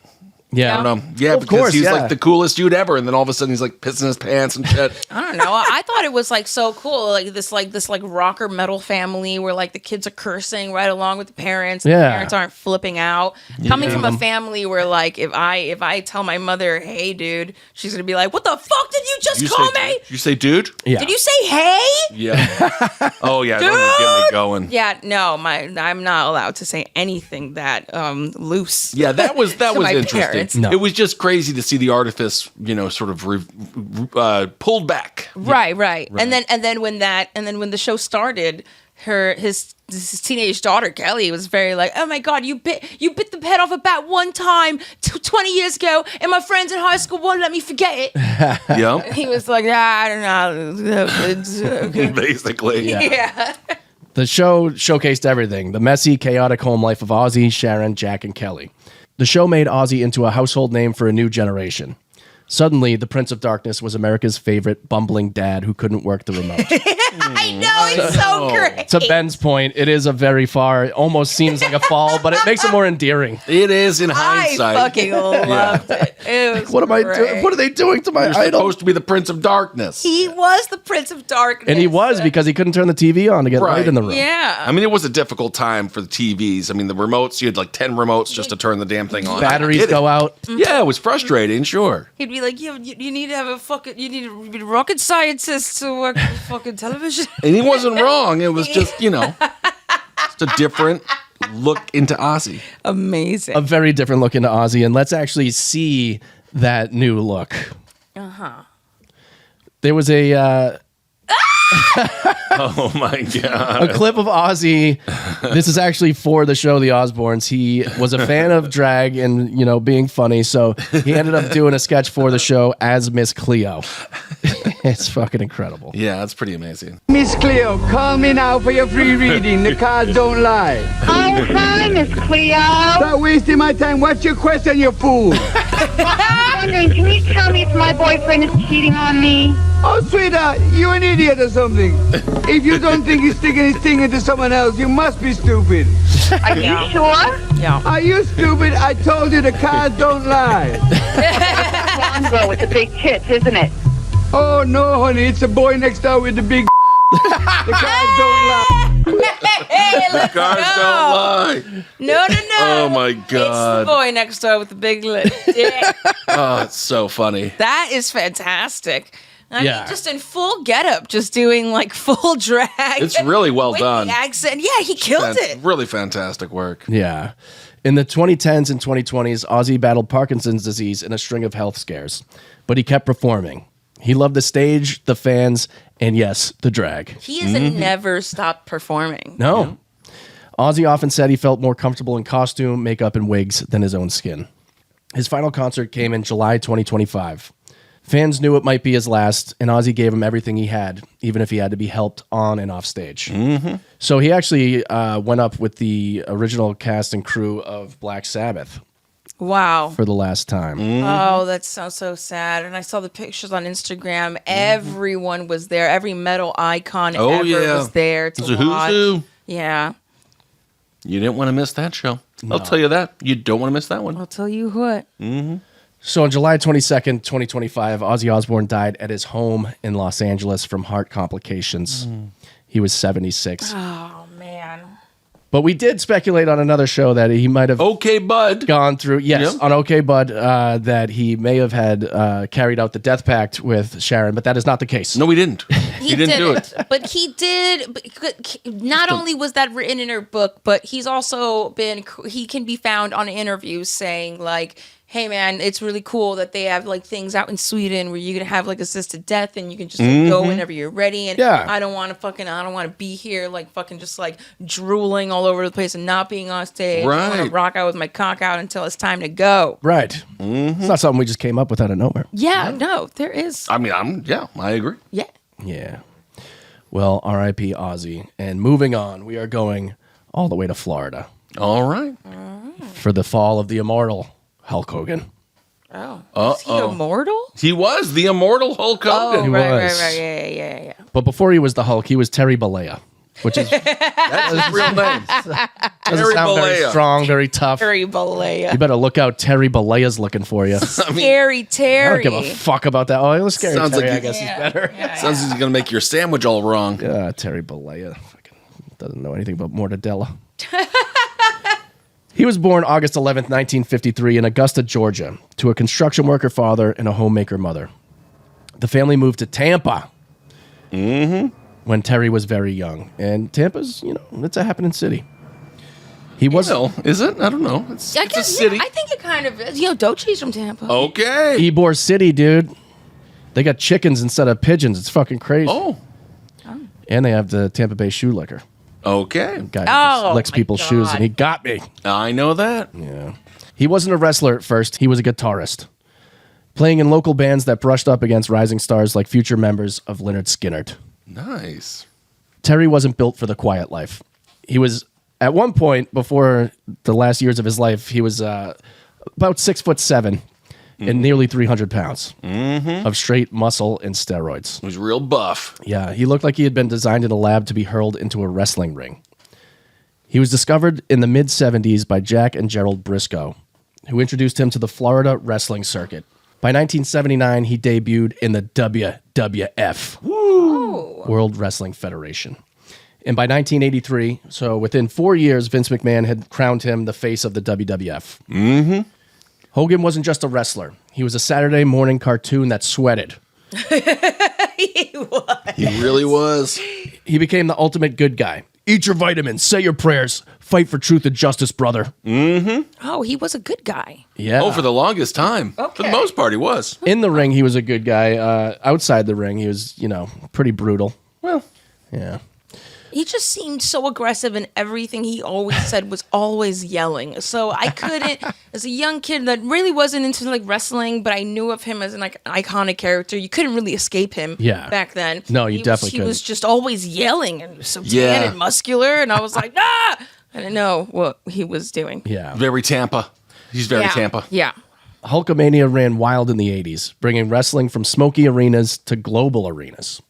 Yeah. I don't know. Yeah, Of because course, he's yeah. like the coolest dude ever, and then all of a sudden he's like pissing his pants and shit. I don't know. I thought it was like so cool, like this rocker metal family where like the kids are cursing right along with the parents. And Yeah. the parents aren't flipping out. Coming from a family where like if I tell my mother, "Hey, dude," she's gonna be like, "What the fuck did you just call me? You say, dude? Yeah. Did you say hey?" Yeah. Oh yeah, don't even get me going. Yeah, no, I'm not allowed to say anything that loose. Yeah, that was To my interesting. parents. No. It was just crazy to see the artifice, sort of pulled back. Right. And then when the show started, his teenage daughter Kelly was very like, "Oh my God, you bit the head off a bat one time 20 years ago, and my friends in high school won't let me forget it." Yeah, He was like, "I don't know." basically. Yeah. The show showcased everything: the messy, chaotic home life of Ozzy, Sharon, Jack, and Kelly. The show made Ozzy into a household name for a new generation. Suddenly, the Prince of Darkness was America's favorite bumbling dad who couldn't work the remote. I know, it's so great. To Ben's point, it is a very far, it almost seems like a fall, but it makes it more endearing. It is in I hindsight. fucking loved it. It was What am I great. doing? What are they doing to my You're idol? supposed to be the Prince of Darkness. He was the Prince of Darkness. And he was because he couldn't turn the TV on to get Right. light in the room. Yeah. I mean, it was a difficult time for the TVs. I mean, the remotes, you had like 10 remotes just to turn the damn thing on. Batteries go out. Yeah, it was frustrating, sure. He'd be like, you need to have you need to be a rocket scientist to work with fucking television. And he wasn't wrong. It was just, just a different look into Ozzy. Amazing. A very different look into Ozzy. And let's actually see that new look. Uh-huh. There was a... Oh my God. A clip of Ozzy. This is actually for the show The Osbournes. He was a fan of drag and, you know, being funny. So he ended up doing a sketch for the show as Miss Cleo. It's fucking incredible. Yeah, that's pretty amazing. Miss Cleo, call me now for your free reading. The cards don't lie. Oh, hi, Miss Cleo. Stop wasting my time. What's your question, you fool? I'm wondering, can you tell me if my boyfriend is cheating on me? Oh, sweetheart, you an idiot or something. If you don't think he's sticking his thing into someone else, you must be stupid. Are you sure? Yeah. Are you stupid? I told you the cards don't lie. Blonde girl with the big tits, isn't it? Oh, no, honey, it's the boy next door with the big The cards don't lie. Hey, let's Cars go. don't lie. No. Oh my It's God. the boy next door with the big lip. Yeah. Oh, it's so funny. That is fantastic. I Yeah. mean, just in full getup, just doing like full drag. It's really well with the done. accent. Yeah, he killed it. Really fantastic work. Yeah. In the 2010s and 2020s, Ozzy battled Parkinson's disease and a string of health scares, but he kept performing. He loved the stage, the fans, and yes, the drag. He has never stopped performing. No. Ozzy often said he felt more comfortable in costume, makeup, and wigs than his own skin. His final concert came in July 2025. Fans knew it might be his last, and Ozzy gave him everything he had, even if he had to be helped on and off stage. So he actually went up with the original cast and crew of Black Sabbath Wow. for the last time. Oh, that sounds so sad. And I saw the pictures on Instagram. Everyone was there. Every metal icon ever was there to It's a who's watch. who. Yeah. You didn't want to miss that show. I'll tell you that. You don't want to miss that one. I'll tell you what. So on July 22nd, 2025, Ozzy Osbourne died at his home in Los Angeles from heart complications. He was 76. Oh, man. But we did speculate on another show that he might have Okay, Bud. gone through. Yes, Yep. on OK Bud, that he may have had carried out the death pact with Sharon, but that is not the case. No, we didn't. He didn't do it. But he did. Not only was that written in her book, but he's also been. He can be found on interviews saying like, "Hey, man, it's really cool that they have like things out in Sweden where you can have like assisted death and you can just like, go whenever you're ready." And Yeah. I don't want to be here like fucking just like drooling all over the place and not being on stage. I want Right. to rock out with my cock out until it's time to go. Right. It's not something we just came up with out of nowhere. Yeah, no, there is. I mean, I agree. Yeah. Yeah. Well, R.I.P. Ozzy. And moving on, we are going all the way to Florida All right. for the fall of the immortal Hulk Hogan. Oh. Is he immortal? He was the immortal Hulk Hogan. Oh, He right. was. Yeah. But before he was the Hulk, he was Terry Bollea, which is That's his real name. doesn't sound very Bollea. strong, very tough. Terry Bollea. You better look out. Terry Bollea's looking for you. Scary I Terry. don't give a fuck about that. Oh, it was scary. Sounds Terry, like I you- guess, is better. Sounds like he's gonna make your sandwich all wrong. Terry Bollea fucking doesn't know anything about mortadella. He was born August 11th, 1953 in Augusta, Georgia, to a construction worker father and a homemaker mother. The family moved to Tampa when Terry was very young. And Tampa's, it's a happening city. He wasn't. Is it? I don't know. It's I a guess, city. I think it kind of is. Dochi's from Tampa. Okay. Ybor City, dude. They got chickens instead of pigeons. It's fucking crazy. Oh. And they have the Tampa Bay shoe licker. Okay. Guy who just licks my people's shoes, God. and he got me. I know that. Yeah. He wasn't a wrestler at first. He was a guitarist, playing in local bands that brushed up against rising stars like future members of Lynyrd Skynyrd. Nice. Terry wasn't built for the quiet life. He was, at one point, before the last years of his life, he was about 6'7" and nearly 300 pounds of straight muscle and steroids. He was real buff. Yeah, he looked like he had been designed in a lab to be hurled into a wrestling ring. He was discovered in the mid-'70s by Jack and Gerald Briscoe, who introduced him to the Florida wrestling circuit. By 1979, he debuted in the WWF, World Wrestling Federation. And by 1983, so within 4 years, Vince McMahon had crowned him the face of the WWF. Hogan wasn't just a wrestler. He was a Saturday morning cartoon that sweated. He was. He really was. He became the ultimate good guy. Eat your vitamins, say your prayers, fight for truth and justice, brother. Oh, he was a good guy. Yeah. Oh, for the longest time. For the Okay. most part, he was. In the ring, he was a good guy. Outside the ring, he was, pretty brutal. Well, Yeah. He just seemed so aggressive, and everything he always said was always yelling. So I couldn't, as a young kid that really wasn't into like wrestling, but I knew of him as an iconic character. You couldn't really escape him. Back then. No, you definitely couldn't. He was just always yelling and so tan and muscular, and I was like, ah! I didn't know what he was doing. Yeah. Very Tampa. He's very Tampa. Yeah. Hulkamania ran wild in the 80s, bringing wrestling from smoky arenas to global arenas.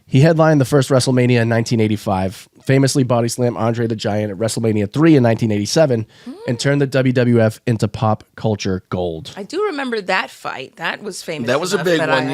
He headlined the first WrestleMania in 1985, famously body slammed Andre the Giant at WrestleMania 3 in 1987, and turned the WWF into pop culture gold. I do remember that fight. That was famous. That was a big one,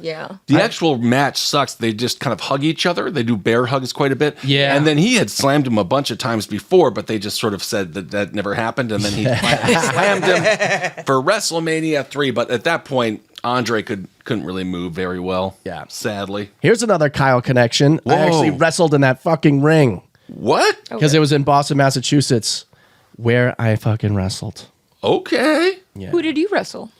yeah. The actual match sucks. They just kind of hug each other. They do bear hugs quite a bit. Yeah. And then he had slammed him a bunch of times before, but they just sort of said that never happened. And then he slammed him for WrestleMania 3. But at that point, Andre couldn't really move very well. Yeah. Sadly. Here's another Kyle connection. Whoa. I actually wrestled in that fucking ring. What? Because it was in Boston, Massachusetts, where I fucking wrestled. Okay. Yeah. Who did you wrestle?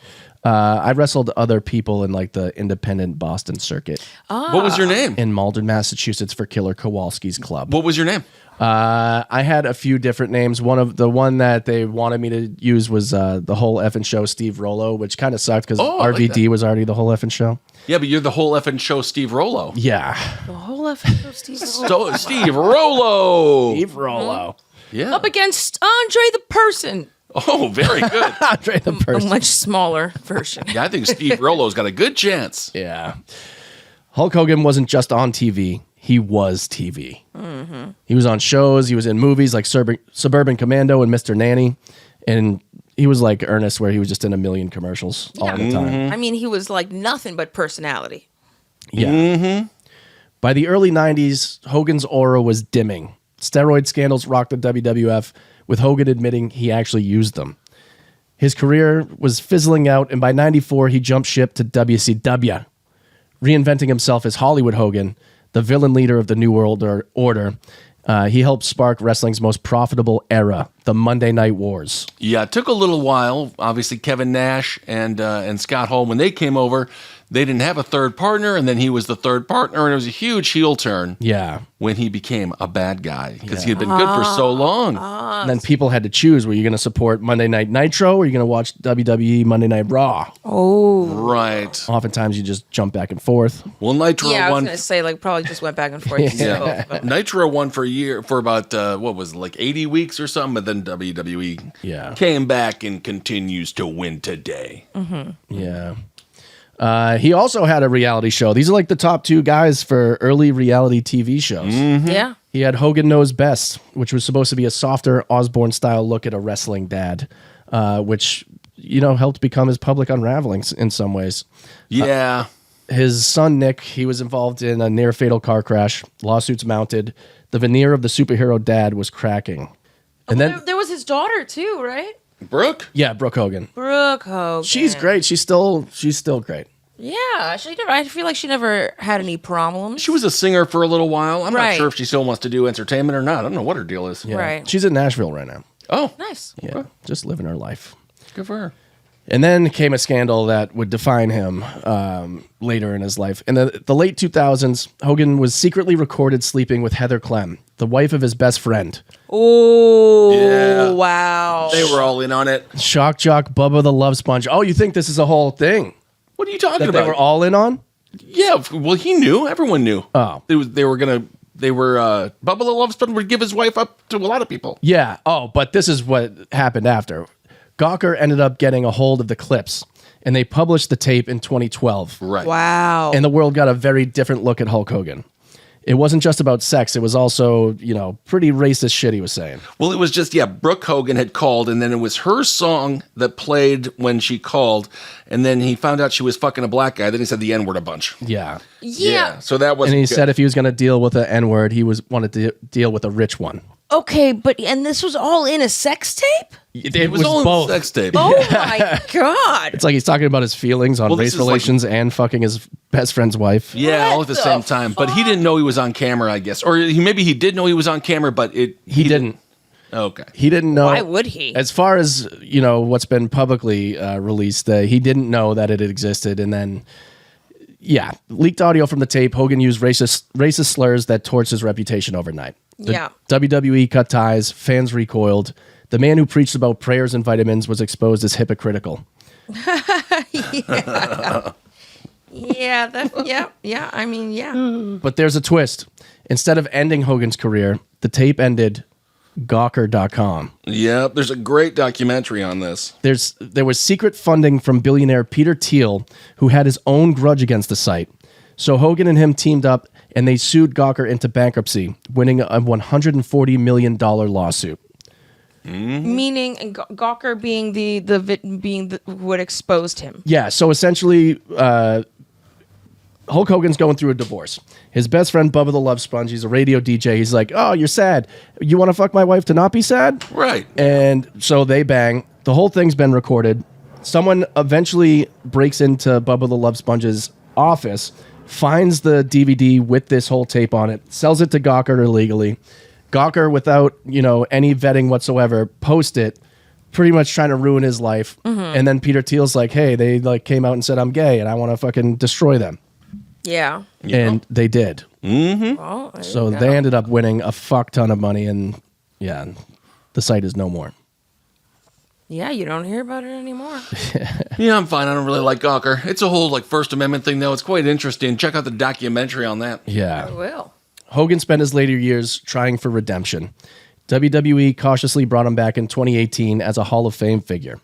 I wrestled other people in like the independent Boston circuit. What was your name? In Malden, Massachusetts for Killer Kowalski's Club. What was your name? I had a few different names. One that they wanted me to use was the whole effing show Steve Rollo, which kind of sucked because RVD was already the whole effing show. Yeah, but you're the whole effing show Steve Rollo. Yeah. The whole episode, Steve Rollo. Steve Rollo. Yeah. Up against Andre the person. Oh, very good. Andre the A person. much smaller version. Yeah, I think Steve Rollo's got a good chance. Yeah. Hulk Hogan wasn't just on TV. He was TV. Mm-hmm. He was on shows. He was in movies like Suburban Commando and Mr. Nanny. And he was like Ernest, where he was just in a million commercials all the time. I mean, he was like nothing but personality. Yeah. By the early 90s, Hogan's aura was dimming. Steroid scandals rocked the WWF, with Hogan admitting he actually used them. His career was fizzling out, and by 94, he jumped ship to WCW. Reinventing himself as Hollywood Hogan, the villain leader of the New World Order, he helped spark wrestling's most profitable era, the Monday Night Wars. Yeah, it took a little while. Obviously, Kevin Nash and Scott Hall, when they came over, they didn't have a third partner, and then he was the third partner, and it was a huge heel turn. Yeah. When he became a bad guy, because he had been good for so long. And then people had to choose, were you going to support Monday Night Nitro, or were you going to watch WWE Monday Night Raw? Oh. Right. Oftentimes you just jump back and forth. Well, Nitro Yeah, I was won. going to say, like, probably just went back and forth. Yeah. Nitro won for about, what was it, like 80 weeks or something, but then WWE came back and continues to win today. Mm-hmm. Yeah. He also had a reality show. These are like the top two guys for early reality TV shows. Mm-hmm. Yeah. He had Hogan Knows Best, which was supposed to be a softer Osborne-style look at a wrestling dad, which, helped become his public unraveling in some ways. Yeah. His son, Nick, he was involved in a near-fatal car crash, lawsuits mounted. The veneer of the superhero dad was cracking. And then there was his daughter, too, right? Brooke? Yeah, Brooke Hogan. Brooke Hogan. She's great. She's still great. Yeah, I feel like she never had any problems. She was a singer for a little while. I'm not Right. sure if she still wants to do entertainment or not. I don't know what her deal is. Yeah. Right. She's in Nashville right now. Oh, Nice. Yeah, just living her life. good for her. And then came a scandal that would define him later in his life. In the late 2000s, Hogan was secretly recorded sleeping with Heather Clem, the wife of his best friend. Oh, Yeah. wow. They were all in on it. Shock Jock Bubba the Love Sponge. Oh, you think this is a whole thing What are you talking that about? they were all in on? Yeah, well, he knew. Everyone knew. Oh. Bubba the Love Sponge would give his wife up to a lot of people. Yeah. Oh, but this is what happened after. Gawker ended up getting a hold of the clips, and they published the tape in 2012. Right. Wow. And the world got a very different look at Hulk Hogan. It wasn't just about sex. It was also, pretty racist shit he was saying. Well, it was just, Brooke Hogan had called, and then it was her song that played when she called, and then he found out she was fucking a black guy. Then he said the N-word a bunch. Yeah. Yeah. So that was. And he said if he was going to deal with an N-word, he wanted to deal with a rich one. Okay, and this was all in a sex tape? It was all both. in sex tape. Oh my God. It's like he's talking about his feelings on Well, this race is like- relations and fucking his best friend's wife. Yeah, all at the What same the time. But he didn't know he was on camera, I guess. Or maybe he did know he was on camera, but He didn't. Okay. He didn't know. Why would he? As far as, what's been publicly released, he didn't know that it existed. And then, Yeah, leaked audio from the tape. Hogan used racist slurs that torched his reputation overnight. The WWE cut ties. Fans recoiled. The man who preached about prayers and vitamins was exposed as hypocritical. Yeah. I mean, yeah. But there's a twist. Instead of ending Hogan's career, the tape ended Gawker.com. Yep, there's a great documentary on this. There was secret funding from billionaire Peter Thiel, who had his own grudge against the site. So Hogan and him teamed up, and they sued Gawker into bankruptcy, winning a $140 million lawsuit. Meaning Gawker being the what exposed him. Yeah, so essentially, Hulk Hogan's going through a divorce. His best friend, Bubba the Love Sponge, he's a radio DJ. He's like, oh, you're sad. You want to fuck my wife to not be sad? Right. And so they bang. The whole thing's been recorded. Someone eventually breaks into Bubba the Love Sponge's office, finds the DVD with this whole tape on it, sells it to Gawker illegally. Gawker, without any vetting whatsoever, post it, pretty much trying to ruin his life. And then Peter Thiel's like, hey, they came out and said I'm gay and I want to fucking destroy them. Yeah. And they did. Well, So they ended up winning a fuck ton of money, and the site is no more. Yeah, you don't hear about it anymore. Yeah, I'm fine. I don't really like Gawker. It's a whole First Amendment thing, though. It's quite interesting. Check out the documentary on that. Yeah. I will. Hogan spent his later years trying for redemption. WWE cautiously brought him back in 2018 as a Hall of Fame figure.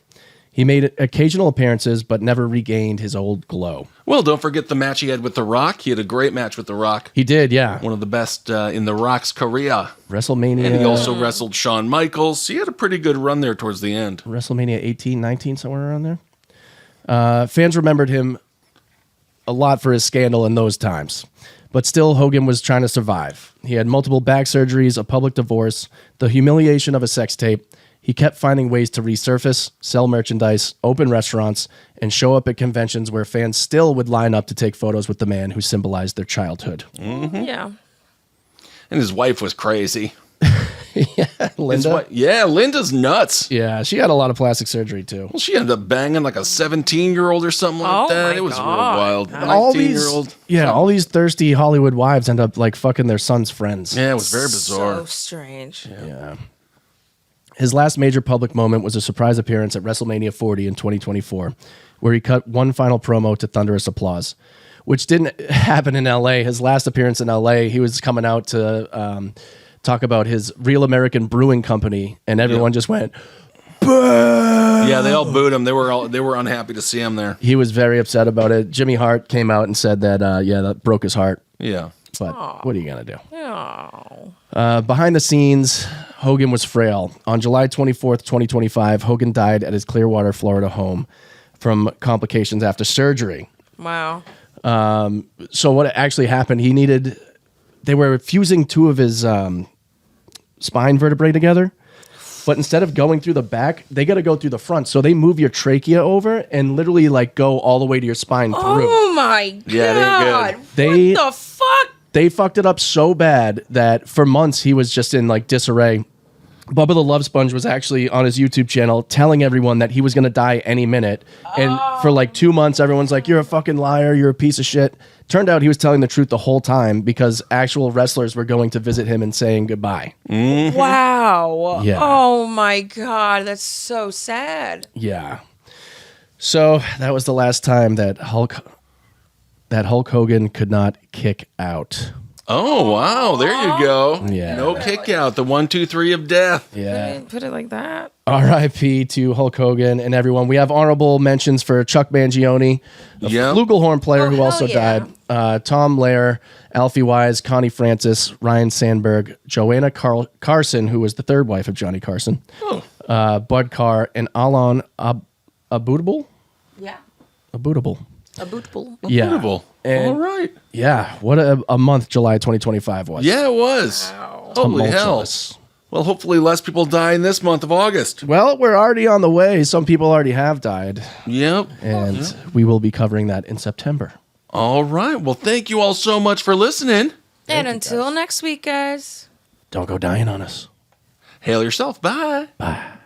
He made occasional appearances, but never regained his old glow. Well, don't forget the match he had with The Rock. He had a great match with The Rock. He did, yeah. One of the best in The Rock's career. WrestleMania. And he also wrestled Shawn Michaels. He had a pretty good run there towards the end. WrestleMania 18, 19, somewhere around there. Fans remembered him a lot for his scandal in those times. But still, Hogan was trying to survive. He had multiple back surgeries, a public divorce, the humiliation of a sex tape. He kept finding ways to resurface, sell merchandise, open restaurants, and show up at conventions where fans still would line up to take photos with the man who symbolized their childhood. Mm-hmm. Yeah. And his wife was crazy. Linda? Linda's nuts. Yeah, she had a lot of plastic surgery too. Well, she ended up banging a 17-year-old or something like that. It was real wild. All 19-year-old. all these thirsty Hollywood wives end up fucking their son's friends. Yeah, it was very bizarre. So strange. Yeah. His last major public moment was a surprise appearance at WrestleMania 40 in 2024, where he cut one final promo to thunderous applause, which didn't happen in LA. His last appearance in LA, he was coming out to talk about his Real American Brewing Company, and everyone just went, boo! Yeah, they all booed him. They were unhappy to see him there. He was very upset about it. Jimmy Hart came out and said that, that broke his heart. Yeah. But what are you going to do? Oh. Behind the scenes, Hogan was frail. On July 24th, 2025, Hogan died at his Clearwater, Florida home from complications after surgery. Wow. So what actually happened, they were fusing two of his spine vertebrae together, but instead of going through the back, they got to go through the front. So they move your trachea over and literally go all the way to your spine through. Oh my God. Yeah, they're good. What the fuck? They fucked it up so bad that for months he was just in disarray. Bubba the Love Sponge was actually on his YouTube channel telling everyone that he was going to die any minute. And for 2 months, everyone's like, you're a fucking liar. You're a piece of shit. Turned out he was telling the truth the whole time because actual wrestlers were going to visit him and saying goodbye. Mm-hmm. Wow. Yeah. Oh my God. That's so sad. Yeah. So that was the last time that Hulk Hogan could not kick out. Oh, wow. There you go. Yeah. No kick out. The 1, 2, 3 of death. Yeah. Put it like that. R.I.P. to Hulk Hogan and everyone. We have honorable mentions for Chuck Mangione, a flugelhorn player who also died. Tom Lehrer, Alfie Wise, Connie Francis, Ryan Sandberg, Joanna Carson, who was the third wife of Johnny Carson, Bud Carr, and Alon Aboutable. Yeah. Aboutable. Aboutable. Yeah. Beautiful. And all right. Yeah. What a month July 2025 was. Yeah, it was. Wow. Holy hell. Tumultuous. Well, hopefully less people die in this month of August. Well, we're already on the way. Some people already have died. Yep. And we will be covering that in September. All right. Well, thank you all so much for listening. And until next week, guys. Don't go dying on us. Hail yourself. Bye. Bye.